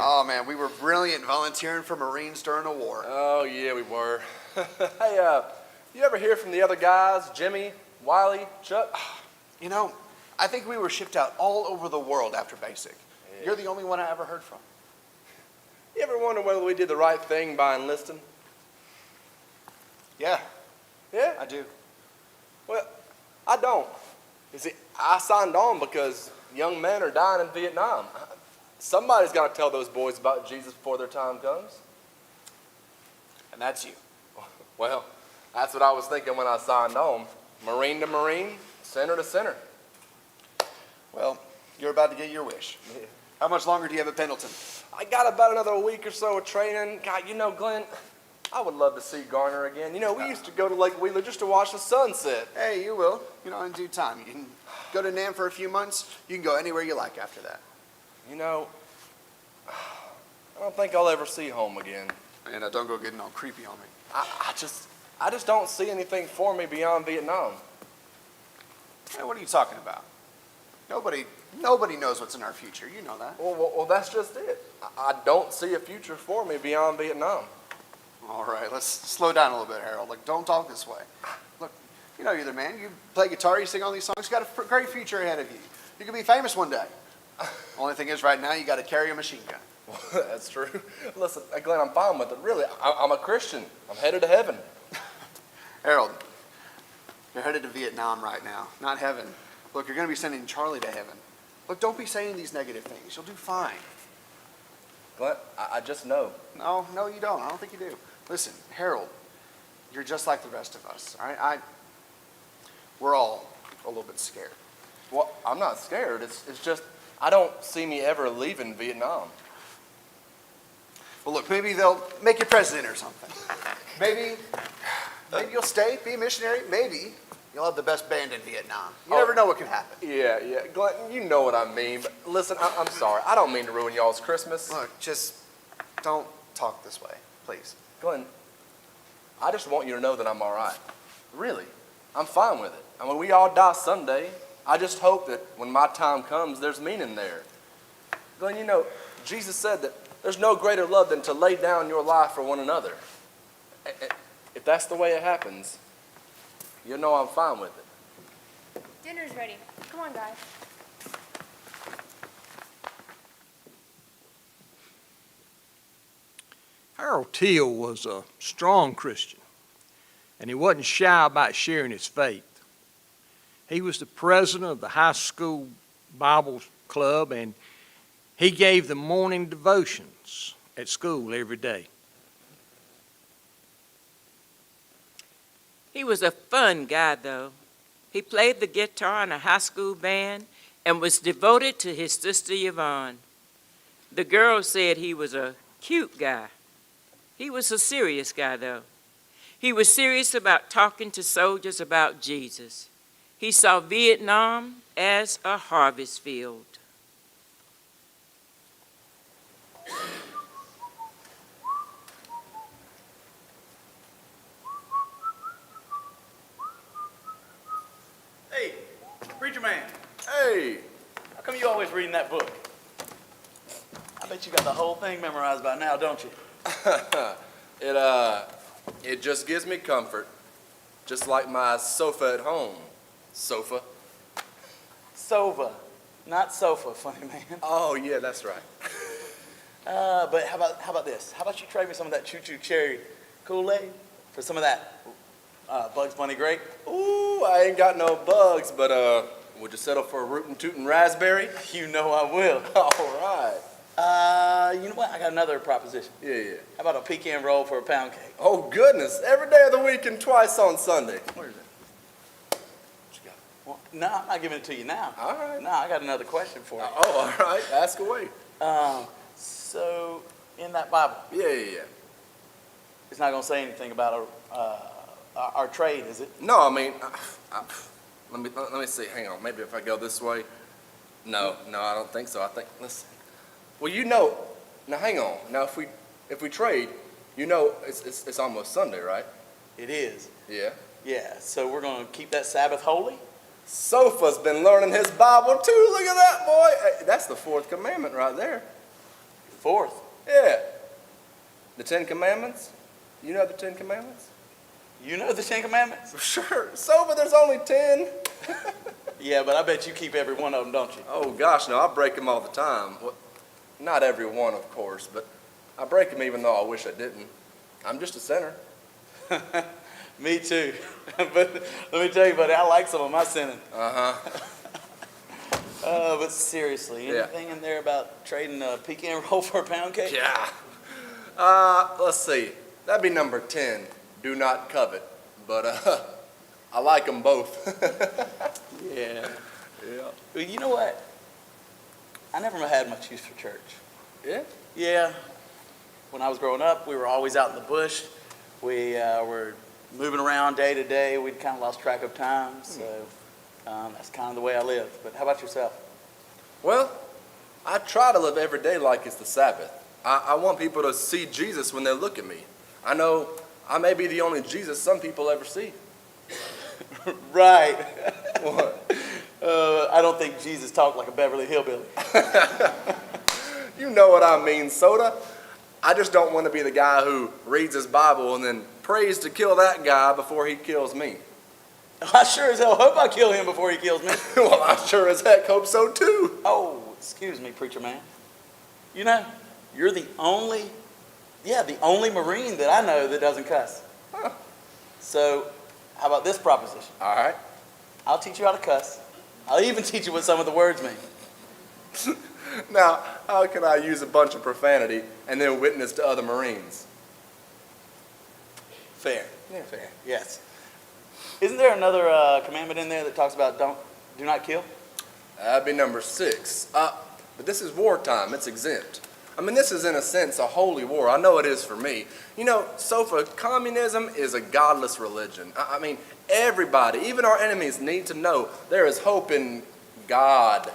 Oh man, we were brilliant volunteering for Marines during the war. Oh yeah, we were. Hey, you ever hear from the other guys, Jimmy, Wiley, Chuck? You know, I think we were shipped out all over the world after basic. Yeah. You're the only one I ever heard from. You ever wonder whether we did the right thing by enlisting? Yeah, Yeah? I do. Well, I don't. You see, I signed on because young men are dying in Vietnam. Somebody's got to tell those boys about Jesus before their time comes. And that's you. Well, that's what I was thinking when I signed on. Marine to Marine, center to center. Well, you're about to get your wish. Yeah. How much longer do you have at Pendleton? I got about another week or so of training. God, you know, Glenn, I would love to see Garner again. You know, we used to go to Lake Wheeler just to watch the sunset. Hey, you will. You know, in due time. You can go to Nam for a few months. You can go anywhere you like after that. You know, I don't think I'll ever see home again. And don't go getting all creepy on me. I just don't see anything for me beyond Vietnam. Hey, what are you talking about? Nobody knows what's in our future. You know that. Well, that's just it. I don't see a future for me beyond Vietnam. All right, let's slow down a little bit, Harold. Like, don't talk this way. Look, you know you're the man. You play guitar, you sing all these songs. You got a great future ahead of you. You could be famous one day. Only thing is, right now, you got to carry a machine gun. Well, that's true. Listen, Glenn, I'm fine with it. Really, I'm a Christian. I'm headed to heaven. Harold, you're headed to Vietnam right now, not heaven. Look, you're going to be sending Charlie to heaven. Look, don't be saying these negative things. You'll do fine. Glenn, I just know. No, you don't. I don't think you do. Listen, Harold, you're just like the rest of us, all right? We're all a little bit scared. Well, I'm not scared. It's just I don't see me ever leaving Vietnam. Well, look, maybe they'll make you president or something. Maybe you'll stay, be a missionary. Maybe you'll have the best band in Vietnam. You never know what can happen. Yeah, Glenn, you know what I mean. But listen, I'm sorry. I don't mean to ruin y'all's Christmas. Look, just don't talk this way, please. Glenn, I just want you to know that I'm all right. Really, I'm fine with it. I mean, we all die someday. I just hope that when my time comes, there's meaning there. Glenn, you know, Jesus said that there's no greater love than to lay down your life for one another. If that's the way it happens, you know I'm fine with it. Dinner's ready. Come on, guys. Harold Teal was a strong Christian, and he wasn't shy about sharing his faith. He was the president of the high school Bible club, and he gave the morning devotions at school every day. He was a fun guy, though. He played the guitar in a high school band and was devoted to his sister Yvonne. The girls said he was a cute guy. He was a serious guy, though. He was serious about talking to soldiers about Jesus. He saw Vietnam as a harvest field. Preacher man, Hey, how come you always reading that book? I bet you got the whole thing memorized by now, don't you? it just gives me comfort, just like my sofa at home. Sofa. Sova, not sofa, funny man. Oh yeah, that's right. But how about this? How about you trade me some of that Choo Choo Cherry Kool-Aid for some of that Bugs Bunny Grape? Ooh, I ain't got no bugs, but would you settle for a rootin' tootin' raspberry? You know I will. All right. You know what? I got another proposition. Yeah. How about a pecan roll for a pound cake? Oh goodness, every day of the week and twice on Sunday. Where is it? What you got? Well, no, I'm not giving it to you now. All right. No, I got another question for you. Oh, all right. Ask away. So in that Bible, Yeah. it's not going to say anything about our trade, is it? No, I mean, let me see. Hang on. Maybe if I go this way. No, I don't think so. I think. Listen. Well, you know. Now, hang on. Now, if we trade, you know, it's almost Sunday, right? It is. Yeah. Yeah. So we're going to keep that Sabbath holy. Sofa's been learning his Bible too. Look at that, boy. Hey, that's the fourth commandment right there. Fourth. Yeah. The Ten Commandments. You know the Ten Commandments? You know the Ten Commandments? Sure. Sofa, there's only 10. Yeah, but I bet you keep every one of them, don't you? Oh gosh, no, I break them all the time. Well, not every one, of course, but I break them even though I wish I didn't. I'm just a sinner. Me too. But let me tell you, buddy, I like some of my sinning. But seriously, anything in there about trading a pecan roll for a pound cake? Yeah. Let's see. That'd be number 10. Do not covet. But I like them both. Yeah. Yeah. Well, you know what? I never had much use for church. Yeah? Yeah. When I was growing up, we were always out in the bush. We were moving around day to day. We'd kind of lost track of time. So that's kind of the way I lived. But how about yourself? Well, I try to live every day like it's the Sabbath. I want people to see Jesus when they look at me. I know I may be the only Jesus some people ever see. Right. What? I don't think Jesus talked like a Beverly Hillbilly. You know what I mean, Soda. I just don't want to be the guy who reads his Bible and then prays to kill that guy before he kills me. I sure as hell hope I kill him before he kills me. Well, I sure as heck hope so too. Oh, excuse me, preacher man. You know, you're the only Marine that I know that doesn't cuss. Huh. So, how about this proposition? All right. I'll teach you how to cuss. I'll even teach you what some of the words mean. Now, how can I use a bunch of profanity and then witness to other Marines? Fair. Yeah, fair. Yes. Isn't there another commandment in there that talks about do not kill? That'd be number 6. But this is wartime. It's exempt. I mean, this is in a sense a holy war. I know it is for me. You know, Sofa, communism is a godless religion. I mean, everybody, even our enemies, need to know there is hope in God.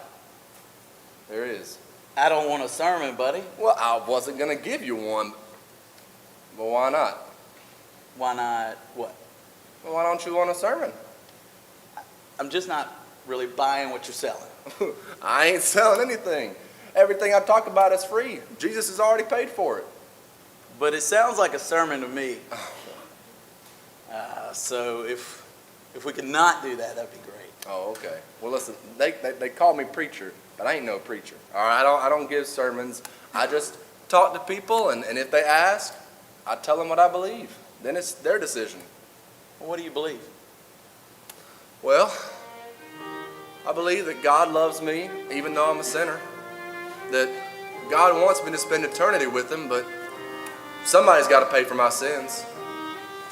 There is. I don't want a sermon, buddy. Well, I wasn't going to give you one. But why not? Why not what? Well, why don't you want a sermon? I'm just not really buying what you're selling. I ain't selling anything. Everything I talk about is free. Jesus has already paid for it. But it sounds like a sermon to me. So if we could not do that, that'd be great. Oh, okay. Well, listen, they call me preacher, but I ain't no preacher. All right, I don't give sermons. I just talk to people, and if they ask, I tell them what I believe. Then it's their decision. Well, what do you believe? Well, I believe that God loves me, even though I'm a sinner. That God wants me to spend eternity with Him, but somebody's got to pay for my sins.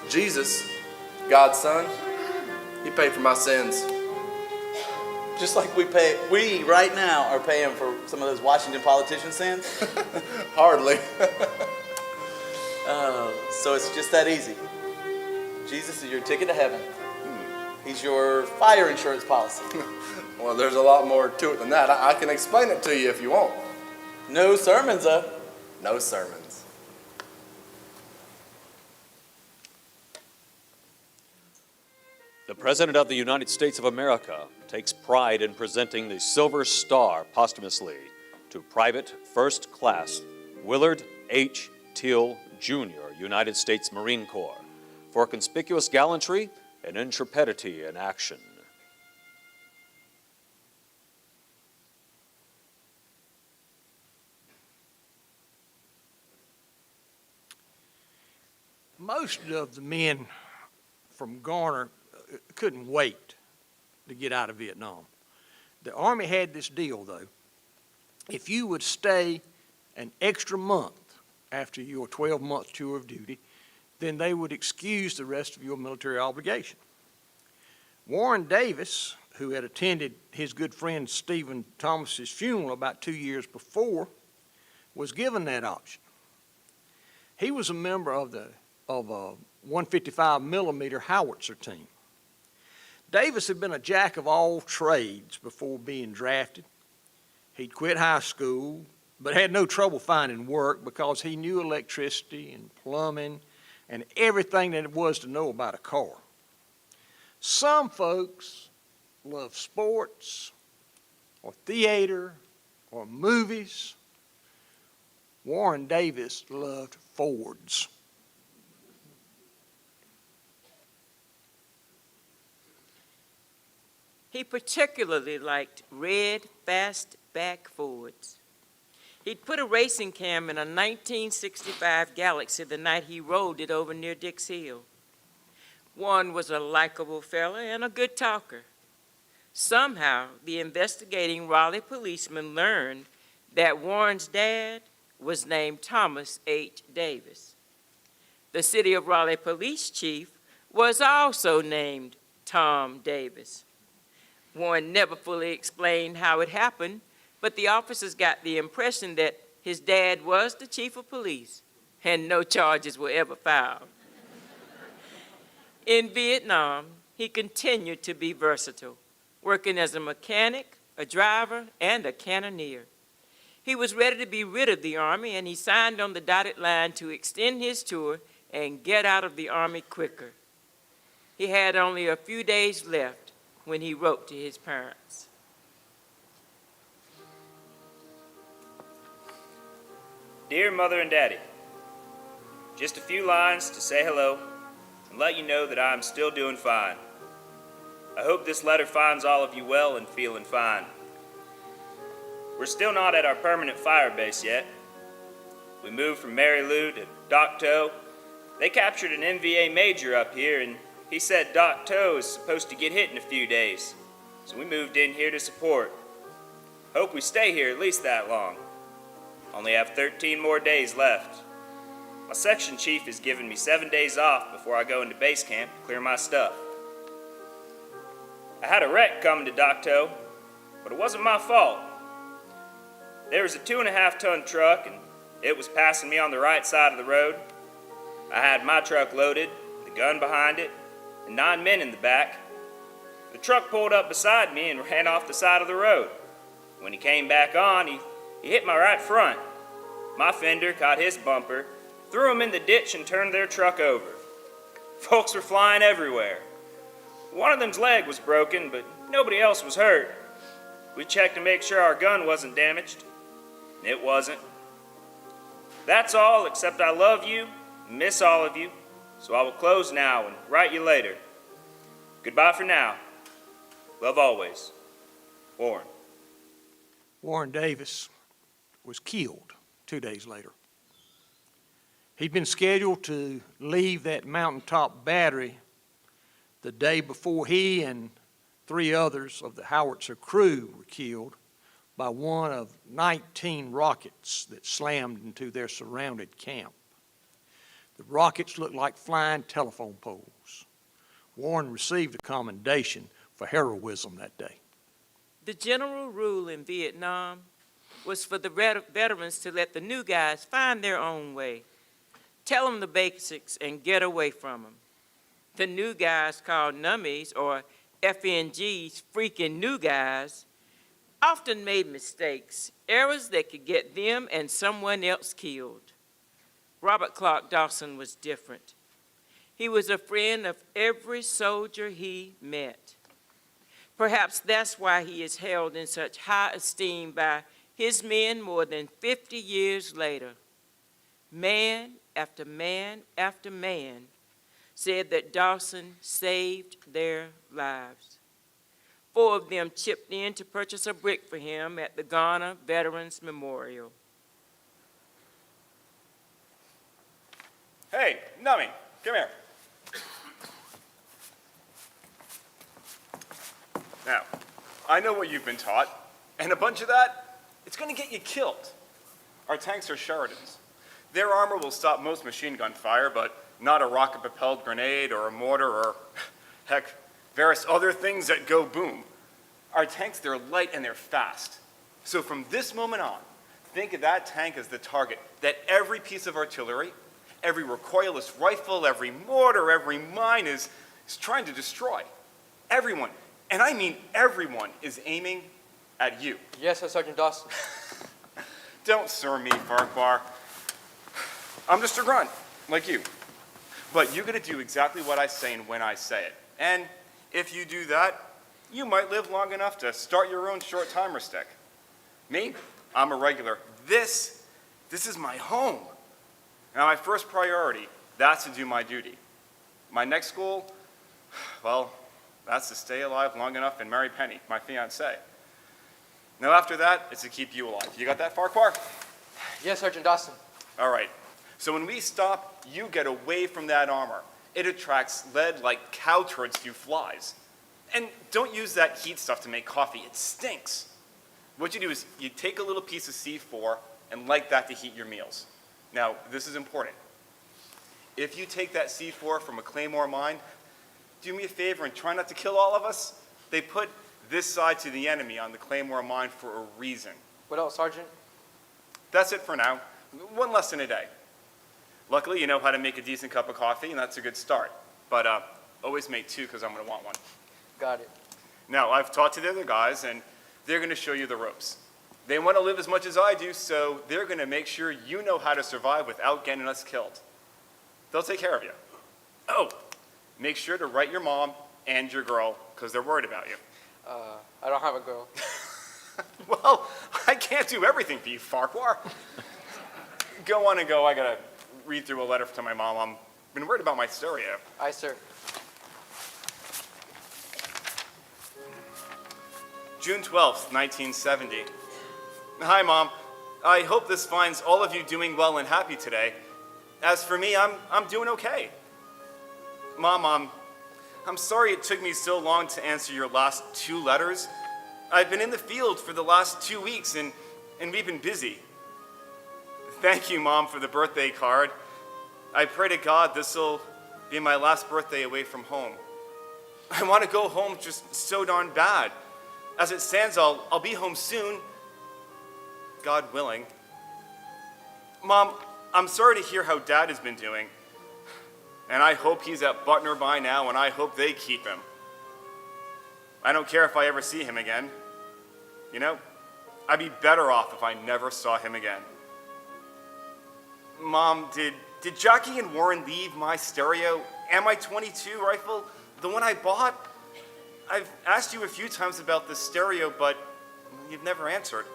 Jesus, God's Son, He paid for my sins. Just like we right now are paying for some of those Washington politicians' sins? Hardly. So it's just that easy. Jesus is your ticket to heaven. He's your fire insurance policy. Well, there's a lot more to it than that. I can explain it to you if you want. No sermons, though. No sermons. The President of the United States of America takes pride in presenting the Silver Star posthumously to Private First Class Willard H. Teal, Jr., United States Marine Corps, for conspicuous gallantry and intrepidity in action. Most of the men from Garner couldn't wait to get out of Vietnam. The Army had this deal, though. If you would stay an extra month after your 12-month tour of duty, then they would excuse the rest of your military obligation. Warren Davis, who had attended his good friend Stephen Thomas's funeral about 2 years before, was given that option. He was a member of a 155 millimeter howitzer team. Davis had been a jack of all trades before being drafted. He'd quit high school, but had no trouble finding work because he knew electricity and plumbing and everything that it was to know about a car. Some folks love sports or theater or movies. Warren Davis loved Fords. He particularly liked red, fastback Fords. He'd put a racing cam in a 1965 Galaxy the night he rolled it over near Dix Hill. Warren was a likable fella and a good talker. Somehow, the investigating Raleigh policeman learned that Warren's dad was named Thomas H. Davis. The city of Raleigh police chief was also named Tom Davis. Warren never fully explained how it happened, but the officers got the impression that his dad was the chief of police, and no charges were ever filed. In Vietnam, he continued to be versatile, working as a mechanic, a driver, and a cannoneer. He was ready to be rid of the Army, and he signed on the dotted line to extend his tour and get out of the Army quicker. He had only a few days left when he wrote to his parents. Dear Mother and Daddy, just a few lines to say hello and let you know that I am still doing fine. I hope this letter finds all of you well and feeling fine. We're still not at our permanent fire base yet. We moved from Mary Lou to Doc Toe. They captured an MVA major up here, and he said Doc Toe is supposed to get hit in a few days. So we moved in here to support. Hope we stay here at least that long. Only have 13 more days left. My section chief has given me 7 days off before I go into base camp to clear my stuff. I had a wreck coming to Doc Toe, but it wasn't my fault. There was a 2.5-ton truck, and it was passing me on the right side of the road. I had my truck loaded, the gun behind it, and 9 men in the back. The truck pulled up beside me and ran off the side of the road. When he came back on, he hit my right front. My fender caught his bumper, threw him in the ditch, and turned their truck over. Folks were flying everywhere. One of them's leg was broken, but nobody else was hurt. We checked to make sure our gun wasn't damaged. It wasn't. That's all, except I love you and miss all of you, so I will close now and write you later. Goodbye for now. Love always. Warren. Warren Davis was killed 2 days later. He'd been scheduled to leave that mountaintop battery the day before he and 3 others of the howitzer crew were killed by one of 19 rockets that slammed into their surrounded camp. The rockets looked like flying telephone poles. Warren received a commendation for heroism that day. The general rule in Vietnam was for the veterans to let the new guys find their own way. Tell them the basics and get away from them. The new guys, called nummies or FNGs, freaking new guys, often made mistakes, errors that could get them and someone else killed. Robert Clark Dawson was different. He was a friend of every soldier he met. Perhaps that's why he is held in such high esteem by his men more than 50 years later. Man after man after man said that Dawson saved their lives. 4 of them chipped in to purchase a brick for him at the Garner Veterans Memorial. Hey, Nummy, come here. Now, I know what you've been taught, and a bunch of that, it's going to get you killed. Our tanks are Sheridans. Their armor will stop most machine gun fire, but not a rocket-propelled grenade or a mortar or, heck, various other things that go boom. Our tanks, they're light and they're fast. So from this moment on, think of that tank as the target that every piece of artillery, every recoilless rifle, every mortar, every mine is trying to destroy. Everyone, and I mean everyone, is aiming at you. Yes, sir, Sergeant Dawson. Don't sir me, Farquhar. I'm just a grunt, like you. But you gotta do exactly what I say and when I say it. And if you do that, you might live long enough to start your own short timer stick. Me, I'm a regular. This is my home. Now my first priority, that's to do my duty. My next goal, well, that's to stay alive long enough and marry Penny, my fiancée. Now after that, it's to keep you alive. You got that, Farquhar? Yes, Sergeant Dawson. All right. So when we stop, you get away from that armor. It attracts lead like cow turds do flies. And don't use that heat stuff to make coffee. It stinks. What you do is you take a little piece of C4 and light that to heat your meals. Now, this is important. If you take that C4 from a Claymore mine, do me a favor and try not to kill all of us. They put this side to the enemy on the Claymore mine for a reason. What else, Sergeant? That's it for now. One lesson a day. Luckily, you know how to make a decent cup of coffee, and that's a good start. But always make 2, because I'm going to want one. Got it. Now, I've talked to the other guys, and they're going to show you the ropes. They want to live as much as I do, so they're going to make sure you know how to survive without getting us killed. They'll take care of you. Oh, make sure to write your mom and your girl, because they're worried about you. I don't have a girl. Well, I can't do everything for you, Farquhar. Go on and go. I got to read through a letter to my mom. I've been worried about my stereo. Aye, sir. June 12th, 1970. Hi, Mom. I hope this finds all of you doing well and happy today. As for me, I'm doing okay. Mom, I'm sorry it took me so long to answer your last 2 letters. I've been in the field for the last 2 weeks, and we've been busy. Thank you, Mom, for the birthday card. I pray to God this'll be my last birthday away from home. I want to go home just so darn bad. As it stands, I'll be home soon, God willing. Mom, I'm sorry to hear how Dad has been doing. And I hope he's at Butner by now, and I hope they keep him. I don't care if I ever see him again. You know, I'd be better off if I never saw him again. Mom, did Jackie and Warren leave my stereo and my .22 rifle, the one I bought? I've asked you a few times about the stereo, but you've never answered.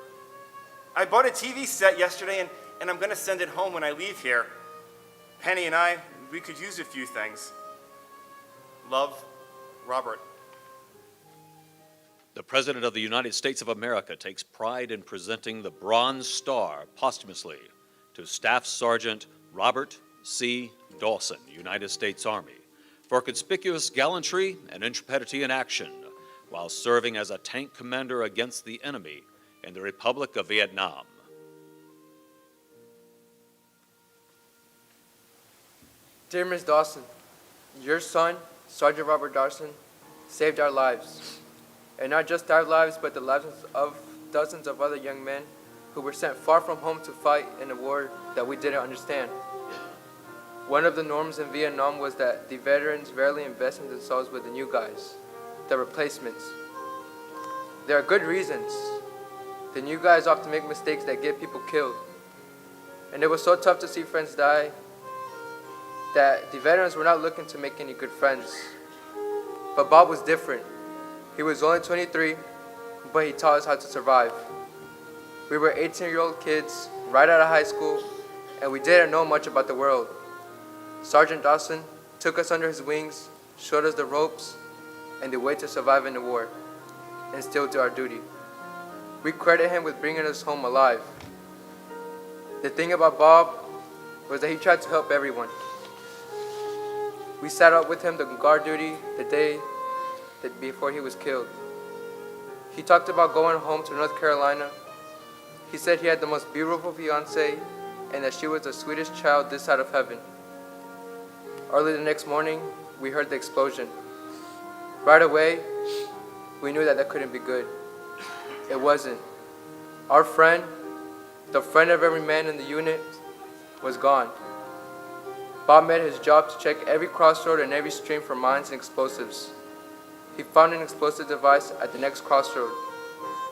I bought a TV set yesterday, and I'm going to send it home when I leave here. Penny and I, we could use a few things. Love, Robert. The President of the United States of America takes pride in presenting the Bronze Star posthumously to Staff Sergeant Robert C. Dawson, United States Army, for conspicuous gallantry and intrepidity in action while serving as a tank commander against the enemy in the Republic of Vietnam. Dear Ms. Dawson, your son, Sergeant Robert Dawson, saved our lives. And not just our lives, but the lives of dozens of other young men who were sent far from home to fight in a war that we didn't understand. One of the norms in Vietnam was that the veterans rarely invest in themselves with the new guys, the replacements. There are good reasons. The new guys often make mistakes that get people killed. And it was so tough to see friends die that the veterans were not looking to make any good friends. But Bob was different. He was only 23, but he taught us how to survive. We were 18-year-old kids right out of high school, and we didn't know much about the world. Sergeant Dawson took us under his wings, showed us the ropes and the way to survive in the war, and still do our duty. We credit him with bringing us home alive. The thing about Bob was that he tried to help everyone. We sat up with him on guard duty the day before he was killed. He talked about going home to North Carolina. He said he had the most beautiful fiancée and that she was the sweetest child this side of heaven. Early the next morning, we heard the explosion. Right away, we knew that couldn't be good. It wasn't. Our friend, the friend of every man in the unit, was gone. Bob made his job to check every crossroad and every stream for mines and explosives. He found an explosive device at the next crossroad,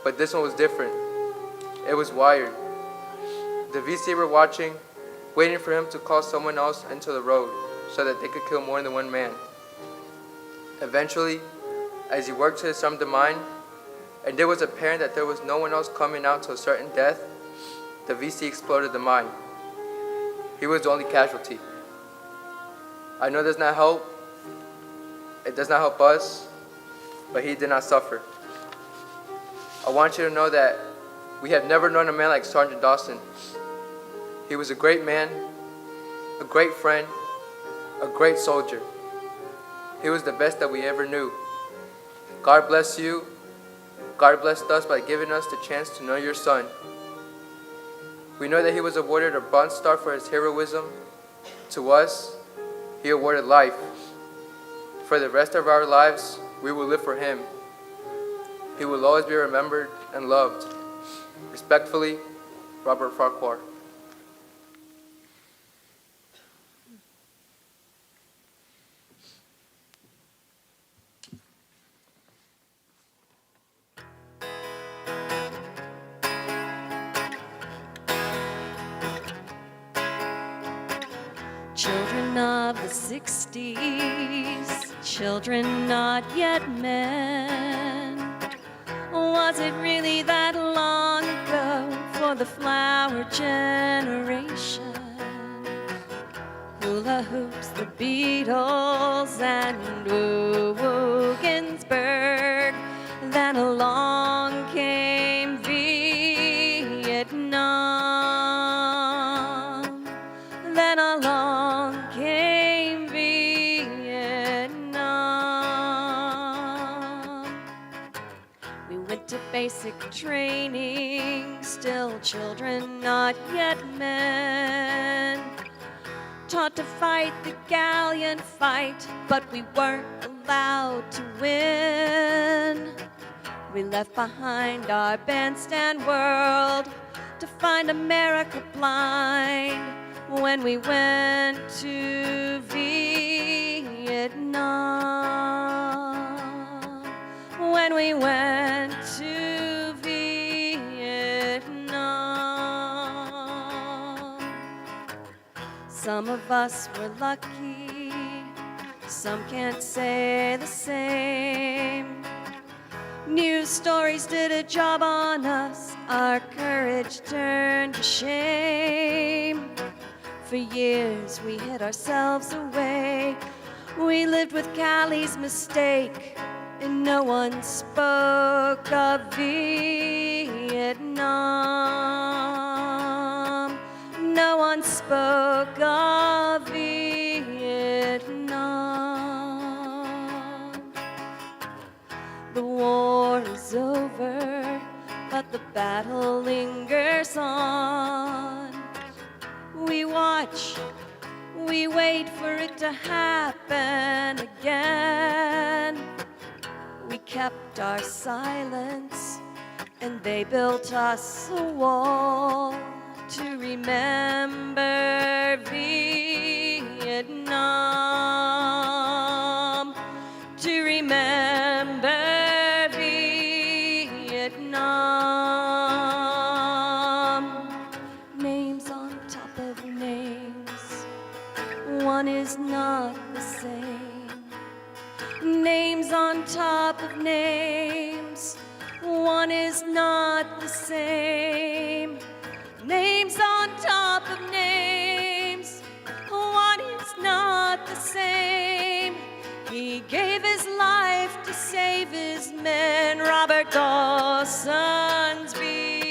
but this one was different. It was wired. The VC were watching, waiting for him to call someone else into the road so that they could kill more than one man. Eventually, as he worked to disarm the mine, and it was apparent that there was no one else coming out to a certain death, the VC exploded the mine. He was the only casualty. I know it does not help. It does not help us, but he did not suffer. I want you to know that we have never known a man like Sergeant Dawson. He was a great man, a great friend, a great soldier. He was the best that we ever knew. God bless you. God blessed us by giving us the chance to know your son. We know that he was awarded a Bronze Star for his heroism. To us, he awarded life. For the rest of our lives, we will live for him. He will always be remembered and loved. Respectfully, Robert Farquhar. Children of the 60s, children not yet men. Was it really that long ago for the flower generation? Hula hoops, the Beatles, and Woo Ginsburg. Then along came Vietnam. Then along came Vietnam. We went to basic training, still children, not yet men. Taught to fight the gallant fight, but we weren't allowed to win. We left behind our bandstand world to find America blind when we went to Vietnam. When we went to Vietnam. Some of us were lucky, some can't say the same. News stories did a job on us, our courage turned to shame. For years we hid ourselves away, we lived with Callie's mistake, and no one spoke of Vietnam. No one spoke of Vietnam. The war is over, but the battle lingers on. We watch, we wait for it to happen again. We kept our silence, and they built us a wall to remember Vietnam. To remember Vietnam. Names on top of names. One is names on top of names. One is not the same. Names on top of names. One is not the same. He gave his life to save his men. Robert Dawson's Vietnam.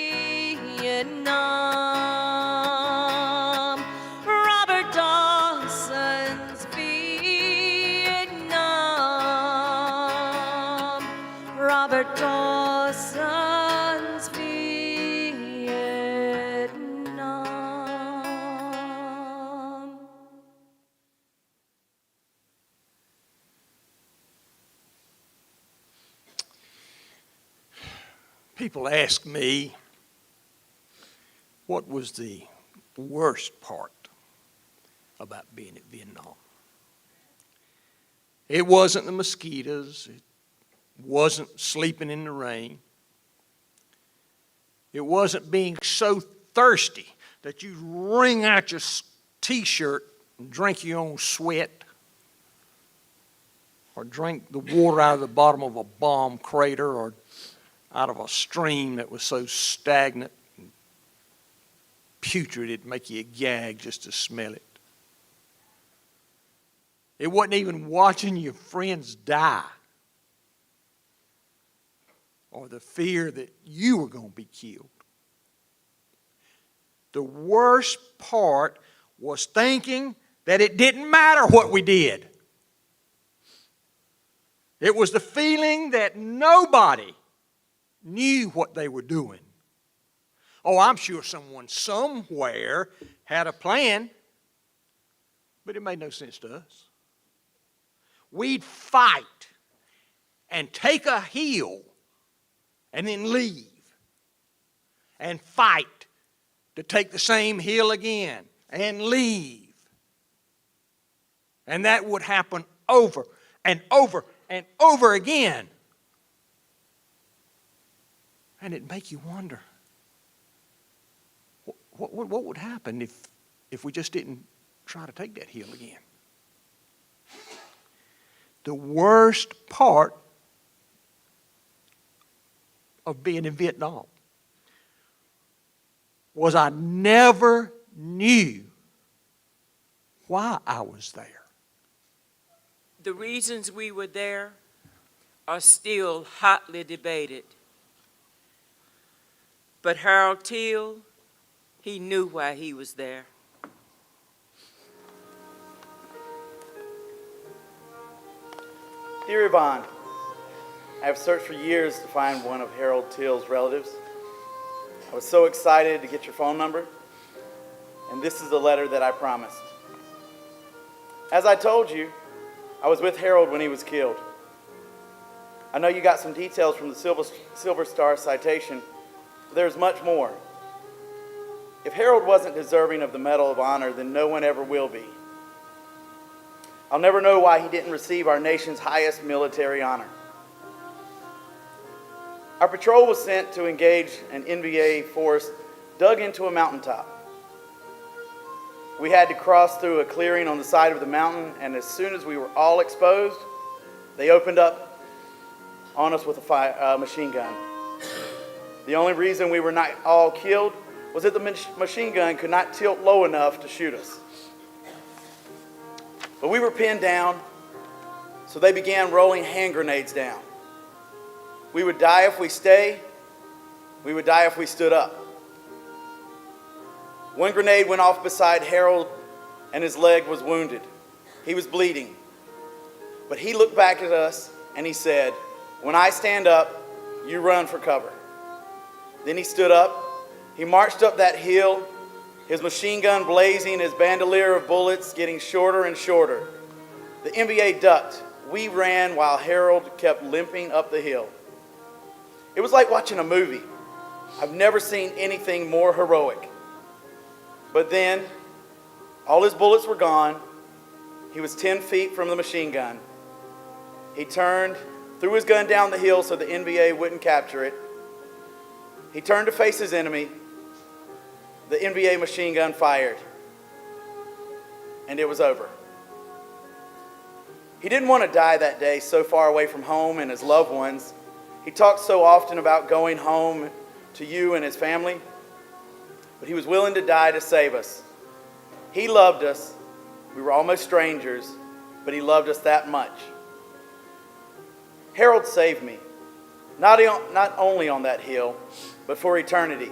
Robert Dawson's Vietnam. Robert Dawson's Vietnam. People ask me, what was the worst part about being at Vietnam? It wasn't the mosquitoes. It wasn't sleeping in the rain. It wasn't being so thirsty that you wring out your t-shirt and drink your own sweat, or drink the water out of the bottom of a bomb crater, or out of a stream that was so stagnant and putrid it'd make you gag just to smell it. It wasn't even watching your friends die, or the fear that you were going to be killed. The worst part was thinking that it didn't matter what we did. It was the feeling that nobody knew what they were doing. Oh, I'm sure someone somewhere had a plan, but it made no sense to us. We'd fight and take a hill and then leave, and fight to take the same hill again and leave. And that would happen over and over and over again. And it'd make you wonder, what would happen if we just didn't try to take that hill again? The worst part of being in Vietnam was I never knew why I was there. The reasons we were there are still hotly debated. But Harold Teal, he knew why he was there. Dear Yvonne, I have searched for years to find one of Harold Teal's relatives. I was so excited to get your phone number, and this is the letter that I promised. As I told you, I was with Harold when he was killed. I know you got some details from the Silver Star citation, but there's much more. If Harold wasn't deserving of the Medal of Honor, then no one ever will be. I'll never know why he didn't receive our nation's highest military honor. Our patrol was sent to engage an NBA force dug into a mountaintop. We had to cross through a clearing on the side of the mountain, and as soon as we were all exposed, they opened up on us with a machine gun. The only reason we were not all killed was that the machine gun could not tilt low enough to shoot us. But we were pinned down, so they began rolling hand grenades down. We would die if we stayed. We would die if we stood up. One grenade went off beside Harold, and his leg was wounded. He was bleeding. But he looked back at us, and he said, "When I stand up, you run for cover." Then he stood up. He marched up that hill, his machine gun blazing, his bandolier of bullets getting shorter and shorter. The NBA ducked. We ran while Harold kept limping up the hill. It was like watching a movie. I've never seen anything more heroic. But then, all his bullets were gone. He was 10 feet from the machine gun. He turned, threw his gun down the hill so the NBA wouldn't capture it. He turned to face his enemy. The NBA machine gun fired. And it was over. He didn't want to die that day so far away from home and his loved ones. He talked so often about going home to you and his family, but he was willing to die to save us. He loved us. We were almost strangers, but he loved us that much. Harold saved me, not only on that hill, but for eternity.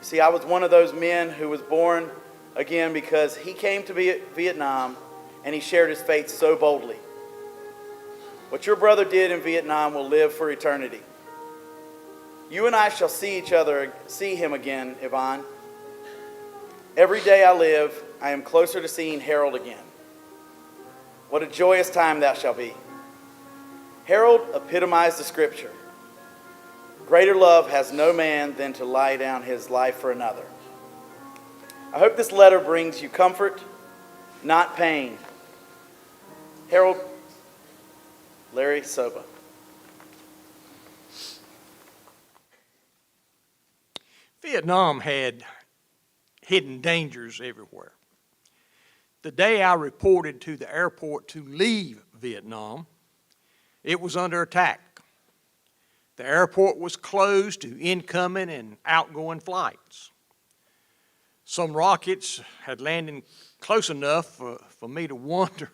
See, I was one of those men who was born again because he came to Vietnam and he shared his faith so boldly. What your brother did in Vietnam will live for eternity. You and I shall see him again, Yvonne. Every day I live, I am closer to seeing Harold again. What a joyous time that shall be. Harold epitomized the scripture. Greater love has no man than to lay down his life for another. I hope this letter brings you comfort, not pain. Harold, Larry Soba. Vietnam had hidden dangers everywhere. The day I reported to the airport to leave Vietnam, it was under attack. The airport was closed to incoming and outgoing flights. Some rockets had landed close enough for me to wonder,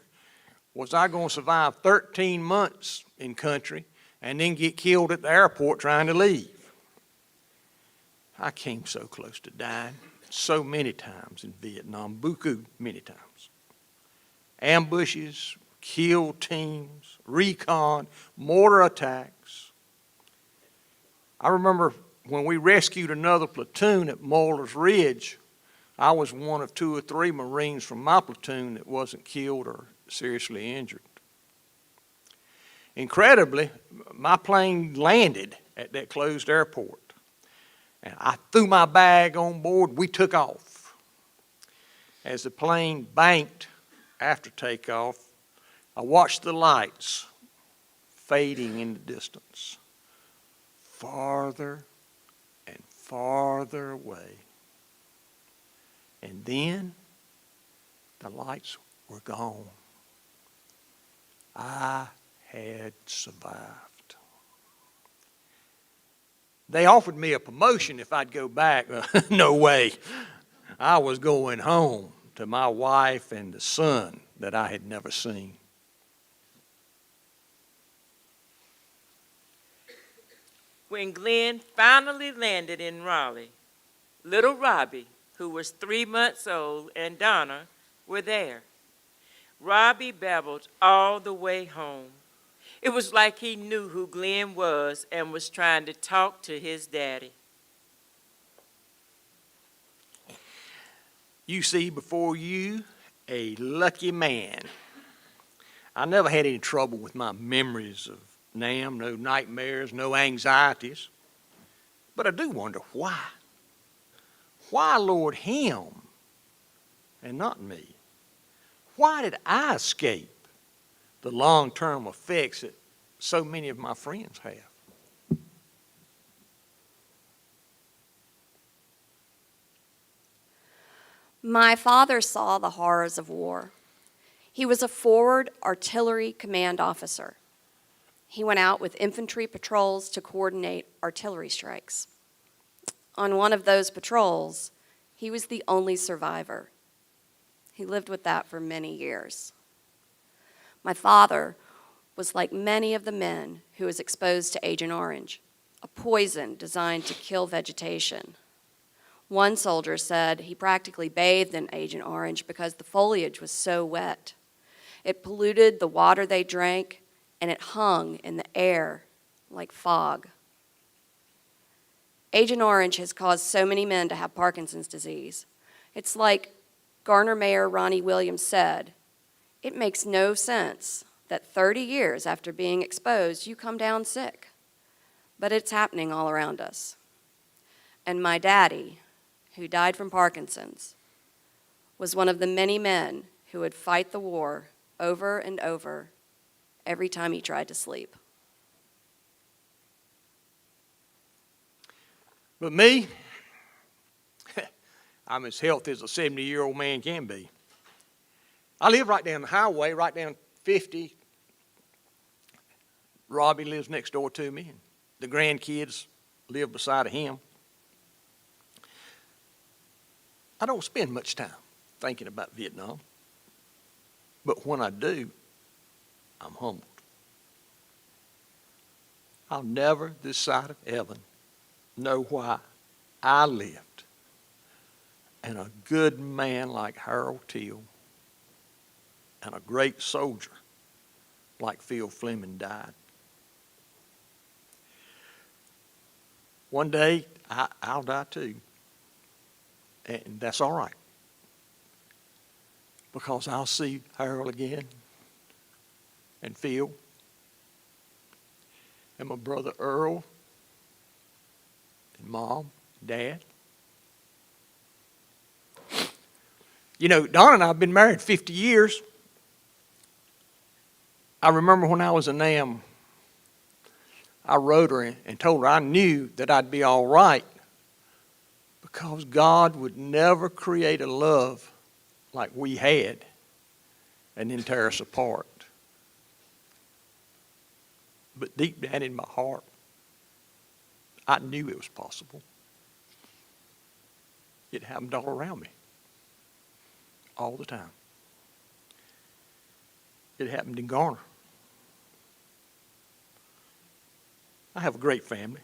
was I going to survive 13 months in country and then get killed at the airport trying to leave? I came so close to dying so many times in Vietnam, beaucoup many times. Ambushes, kill teams, recon, mortar attacks. I remember when we rescued another platoon at Moyler's Ridge, I was one of 2 or 3 Marines from my platoon that wasn't killed or seriously injured. Incredibly, my plane landed at that closed airport. And I threw my bag on board. We took off. As the plane banked after takeoff, I watched the lights fading in the distance, farther and farther away. And then the lights were gone. I had survived. They offered me a promotion if I'd go back. No way. I was going home to my wife and the son that I had never seen. When Glenn finally landed in Raleigh, little Robbie, who was 3 months old, and Donna were there. Robbie babbled all the way home. It was like he knew who Glenn was and was trying to talk to his daddy. You see before you a lucky man. I never had any trouble with my memories of Nam, no nightmares, no anxieties. But I do wonder why. Why, Lord, him and not me? Why did I escape the long-term effects that so many of my friends have? My father saw the horrors of war. He was a forward artillery command officer. He went out with infantry patrols to coordinate artillery strikes. On one of those patrols, he was the only survivor. He lived with that for many years. My father was like many of the men who was exposed to Agent Orange, a poison designed to kill vegetation. One soldier said he practically bathed in Agent Orange because the foliage was so wet. It polluted the water they drank, and it hung in the air like fog. Agent Orange has caused so many men to have Parkinson's disease. It's like Garner Mayor Ronnie Williams said, it makes no sense that 30 years after being exposed, you come down sick. But it's happening all around us. And my daddy, who died from Parkinson's, was one of the many men who would fight the war over and over every time he tried to sleep. But me, I'm as healthy as a 70-year-old man can be. I live right down the highway, right down 50. Robbie lives next door to me, and the grandkids live beside of him. I don't spend much time thinking about Vietnam, but when I do, I'm humbled. I'll never, this side of heaven, know why I lived and a good man like Harold Teal and a great soldier like Phil Fleming died. One day, I'll die too. And that's all right. Because I'll see Harold again, and Phil, and my brother Earl, and Mom, Dad. You know, Donna and I have been married 50 years. I remember when I was a NAM, I wrote her and told her I knew that I'd be all right because God would never create a love like we had and then tear us apart. But deep down in my heart, I knew it was possible. It happened all around me, all the time. It happened in Garner. I have a great family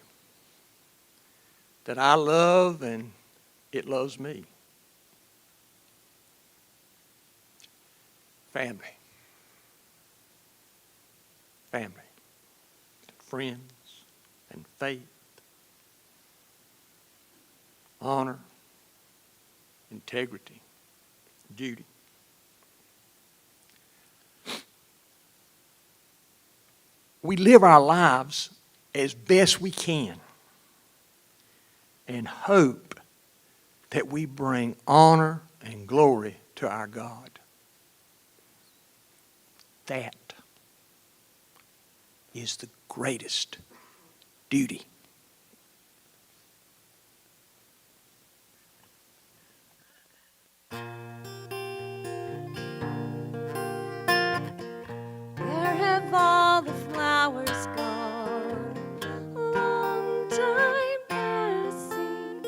that I love and it loves me. Family. Family. Friends and faith. Honor. Integrity. Duty. We live our lives as best we can and hope that we bring honor and glory to our God. That is the greatest duty. Where have all the flowers gone? Long time passing.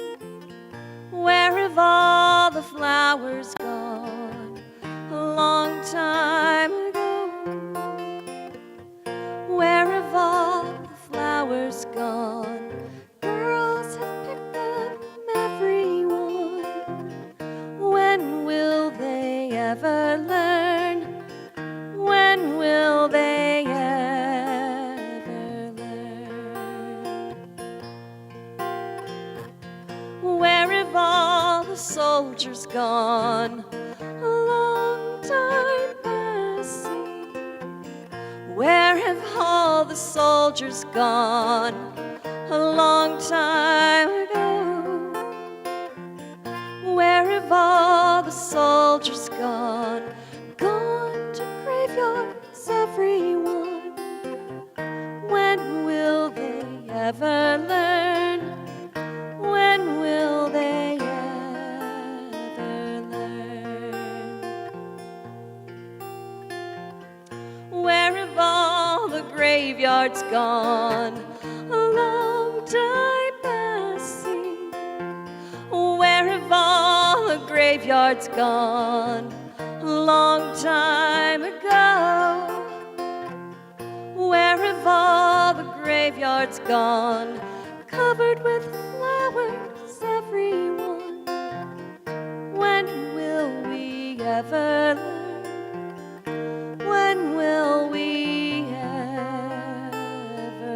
Where have all the flowers gone? A long time ago. Where have all the flowers gone? Girls have picked them, every one. When will they ever learn? When will they ever learn? Where have all the soldiers gone? A long time passing. Where have all the soldiers gone? A long time ago. Where have all the soldiers gone? Gone to graveyards, everyone. When will they ever learn? When will they ever learn? Where have all the graveyards gone? A long time passing. Where have all the graveyards gone? A long time ago. Where have all the graveyards gone? Covered with flowers, everyone. When will we ever learn? When will we ever learn?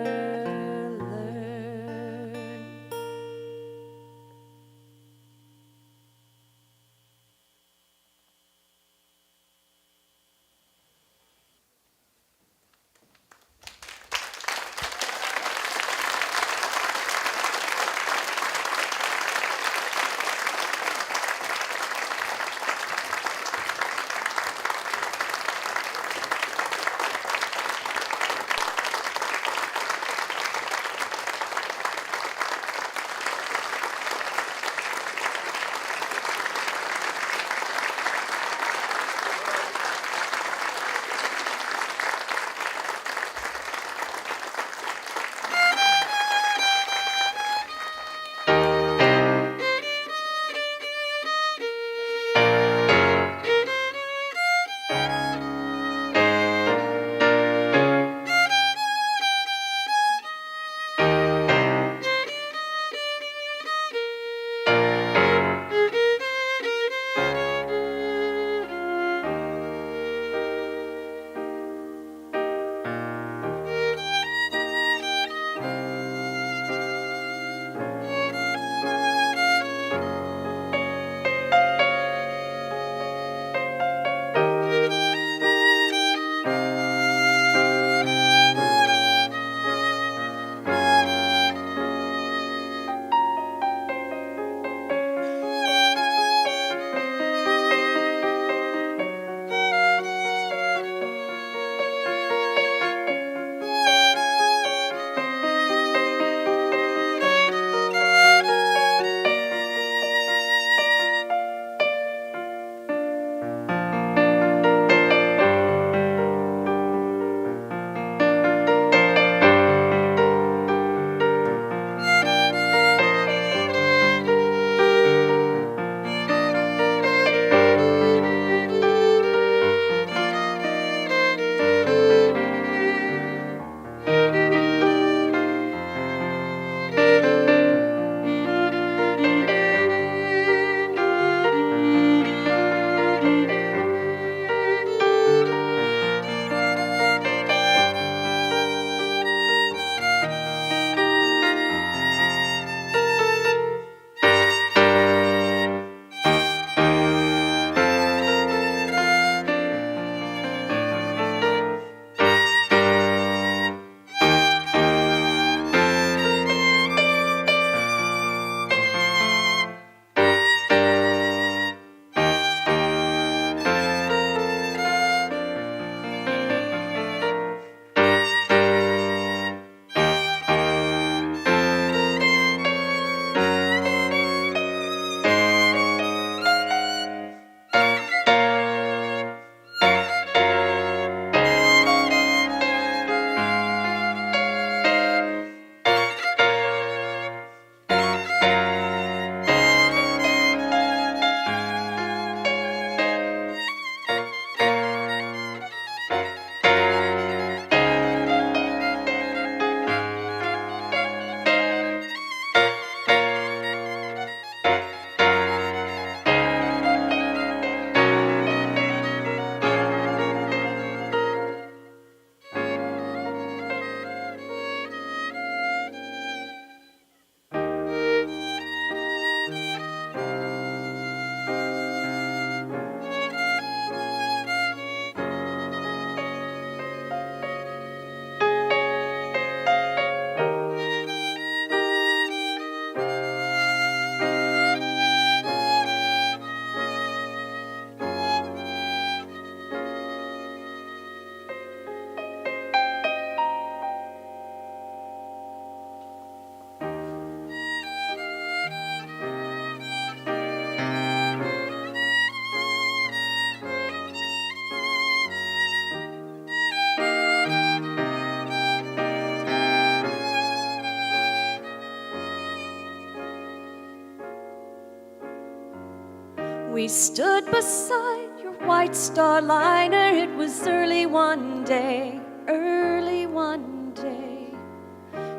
We stood beside your white star liner. It was early one day, early one day.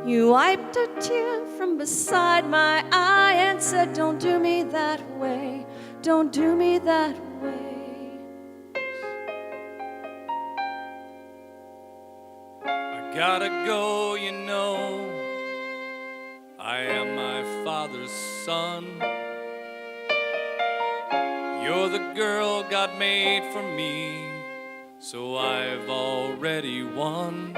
You wiped a tear from beside my eye and said, don't do me that way, don't do me that way. I gotta go, you know. I am my father's son. You're the girl God made for me, so I've already won.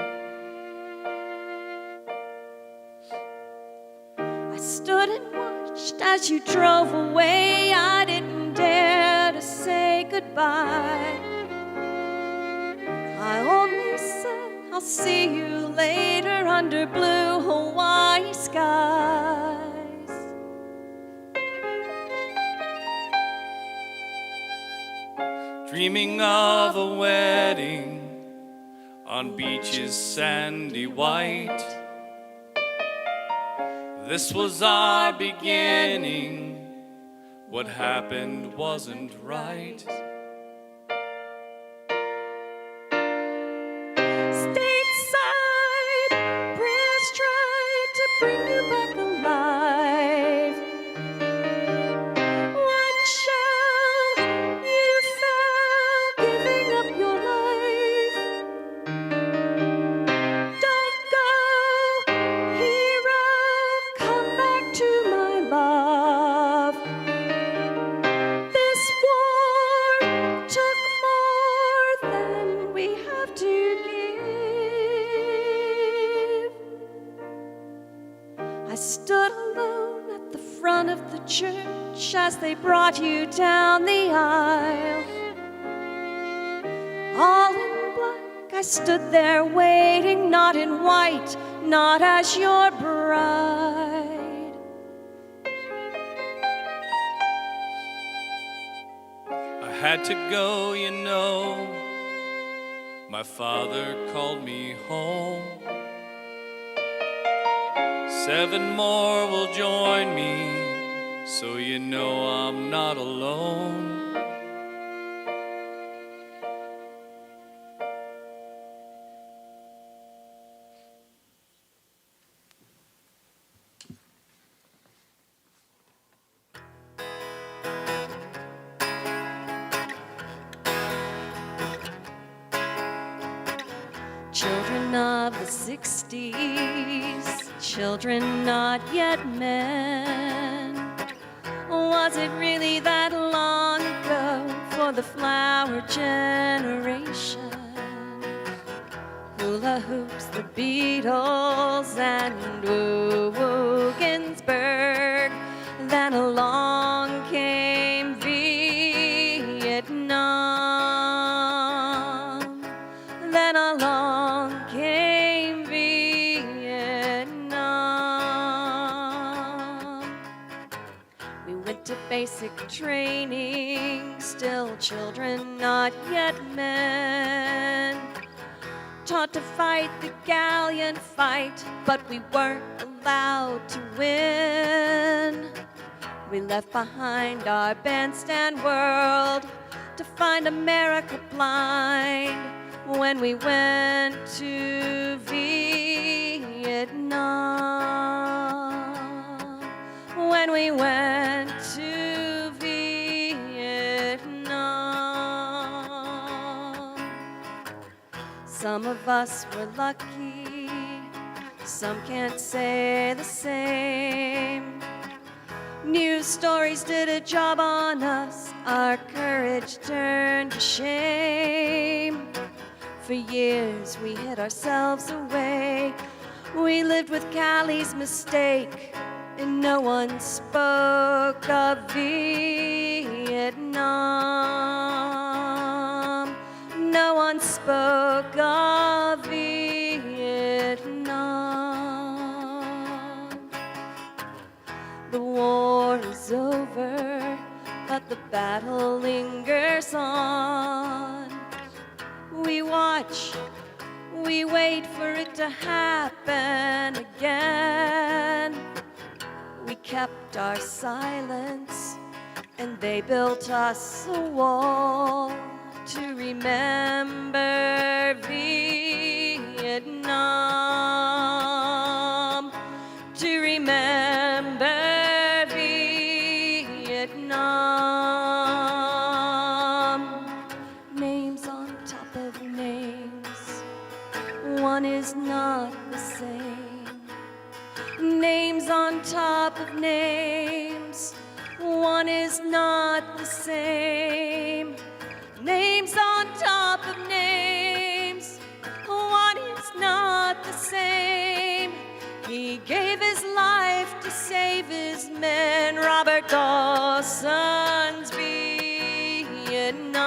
I stood and watched as you drove away. I didn't dare to say goodbye. I only said, I'll see you later under blue Hawaii skies. Dreaming of a wedding on beaches sandy white. This was our beginning. What happened wasn't right. Stateside, prayers tried to bring you back alive. One shell, you fell, giving up your life. Don't go, hero, come back to my love. This war took more than we have to give. I stood alone at the front of the church as they brought you down the aisle. All in black, I stood there waiting, not in white, not as your bride. I had to go, you know. My father called me home. 7 more will join me, so you know I'm not alone. Children of the 60s, children not yet men. Was it really that long ago for the flower generation? Hula hoops, the Beatles, and Woo Ginsburg. Then along came Vietnam. Then along came Vietnam. We went to basic training, still children, not yet men. Taught to fight the gallant fight, but we weren't allowed to win. We left behind our bandstand world to find America blind when we went to Vietnam. When we went to Vietnam. Some of us were lucky, some can't say the same. News stories did a job on us, our courage turned to shame. For years we hid ourselves away, we lived with Callie's mistake, and no one spoke of Vietnam. No one spoke of Vietnam. The war is over, but the battle lingers on. We watch, we wait for it to happen again. We kept our silence and they built us a wall to remember Vietnam, to remember Vietnam. Names on top of names, one is not the same. Names on top of names, one is not the same. Names on top of names, one is not the same. He gave his life to save his men, Robert Dawson's Vietnam.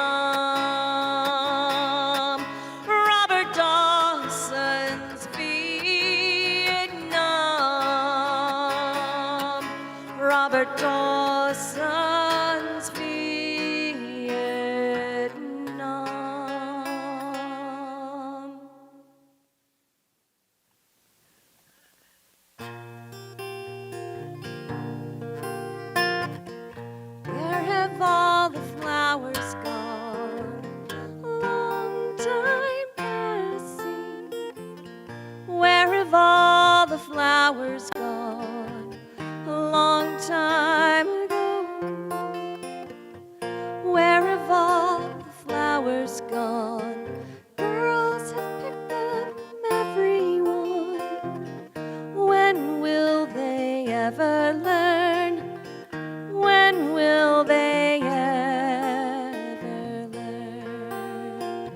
Robert Dawson's Vietnam. Robert Dawson's Vietnam. Where have all the flowers gone? Long time passing. Where have all the flowers gone? A long time ago. Where have all the flowers gone? Girls have picked them, everyone. When will they ever learn? When will they ever learn?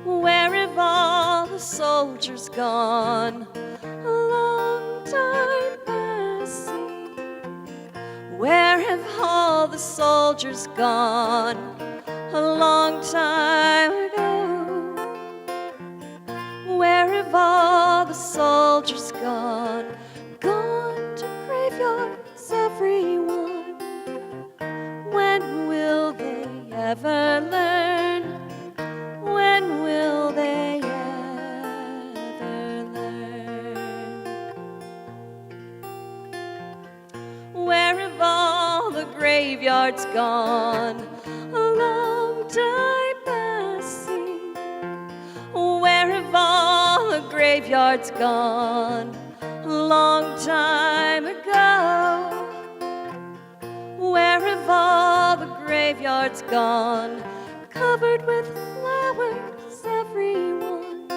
Where have all the soldiers gone? A long time passing. Where have all the soldiers gone? A long time ago. Where have all the soldiers gone? Gone to graveyards, everyone. When will they ever learn? When will they ever learn? Where have all the graveyards gone? A long time passing. Where have all the graveyards gone? A long time ago. Where have all the graveyards gone? Covered with flowers, everyone.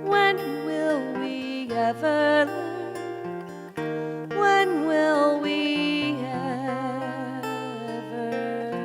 When will we ever learn? When will we ever learn?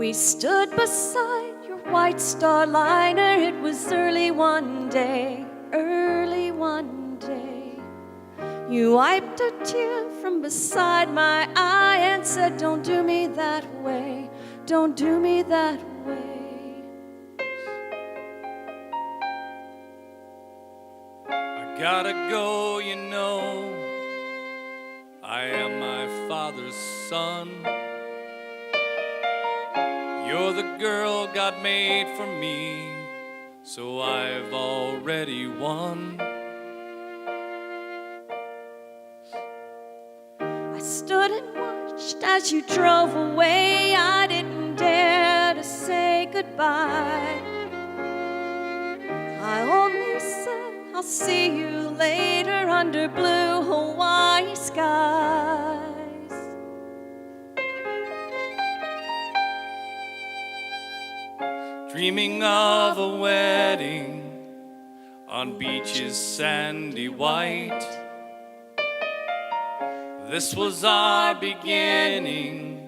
We stood beside your white star liner. It was early one day, early one day. You wiped a tear from beside my eye and said, don't do me that way, don't do me that way. I gotta go, you know. I am my father's son. You're the girl God made for me, so I've already won. I stood and watched as you drove away. I didn't dare to say goodbye. I only said, I'll see you later under blue Hawaii skies. Dreaming of a wedding on beaches sandy white. This was our beginning.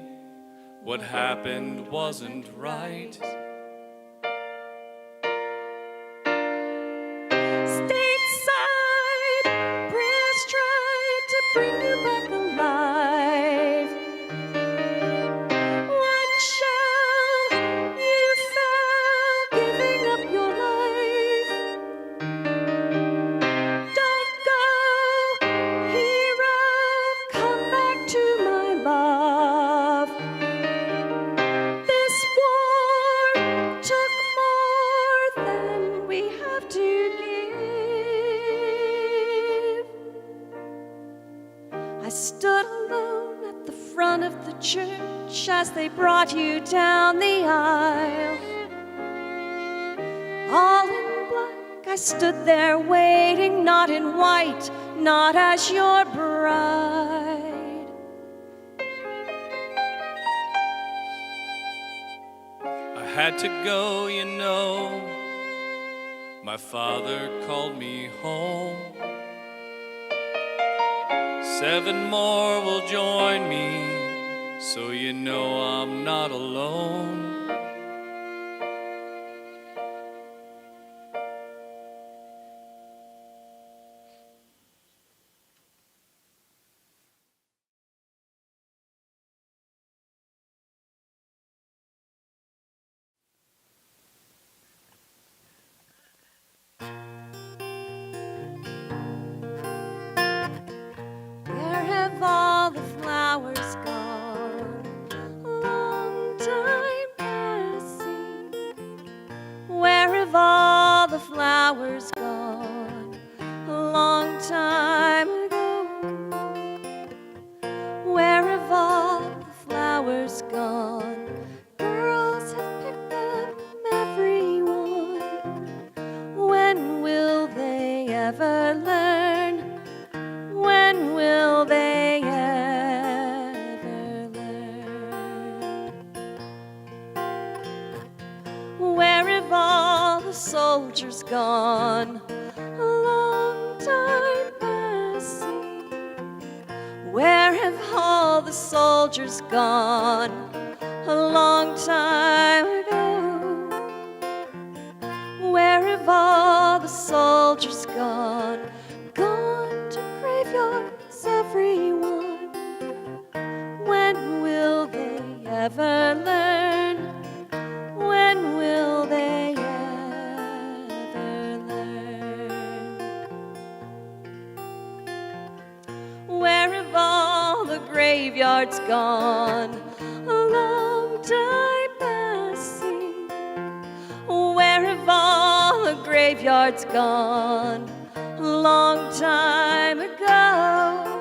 What happened wasn't right. Stateside, prayers tried to bring you back alive. One shell, you fell, giving up your life. Don't go, hero, come back to my love. This war took more than we have to give. I stood alone at the front of the church as they brought you down the aisle. All in black, I stood there waiting, not in white, not as your bride. I had to go, you know. My father called me home. 7 more will join me, so you know I'm not alone. Where have all the flowers gone? Long time passing. Where have all the flowers gone? A long time ago. Where have all the flowers gone? Girls have picked them, every one. When will they ever learn? When will they ever learn? Where have all the soldiers gone? A long time passing. Where have all the soldiers gone? A long time ago. Where have all the soldiers gone? Gone to graveyards, everyone. When will they ever learn? When will they ever learn? Where have all the graveyards gone? A long time passing. Where have all the graveyards gone? A long time ago.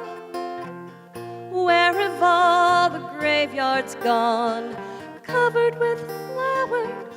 Where have all the graveyards gone? Covered with flowers,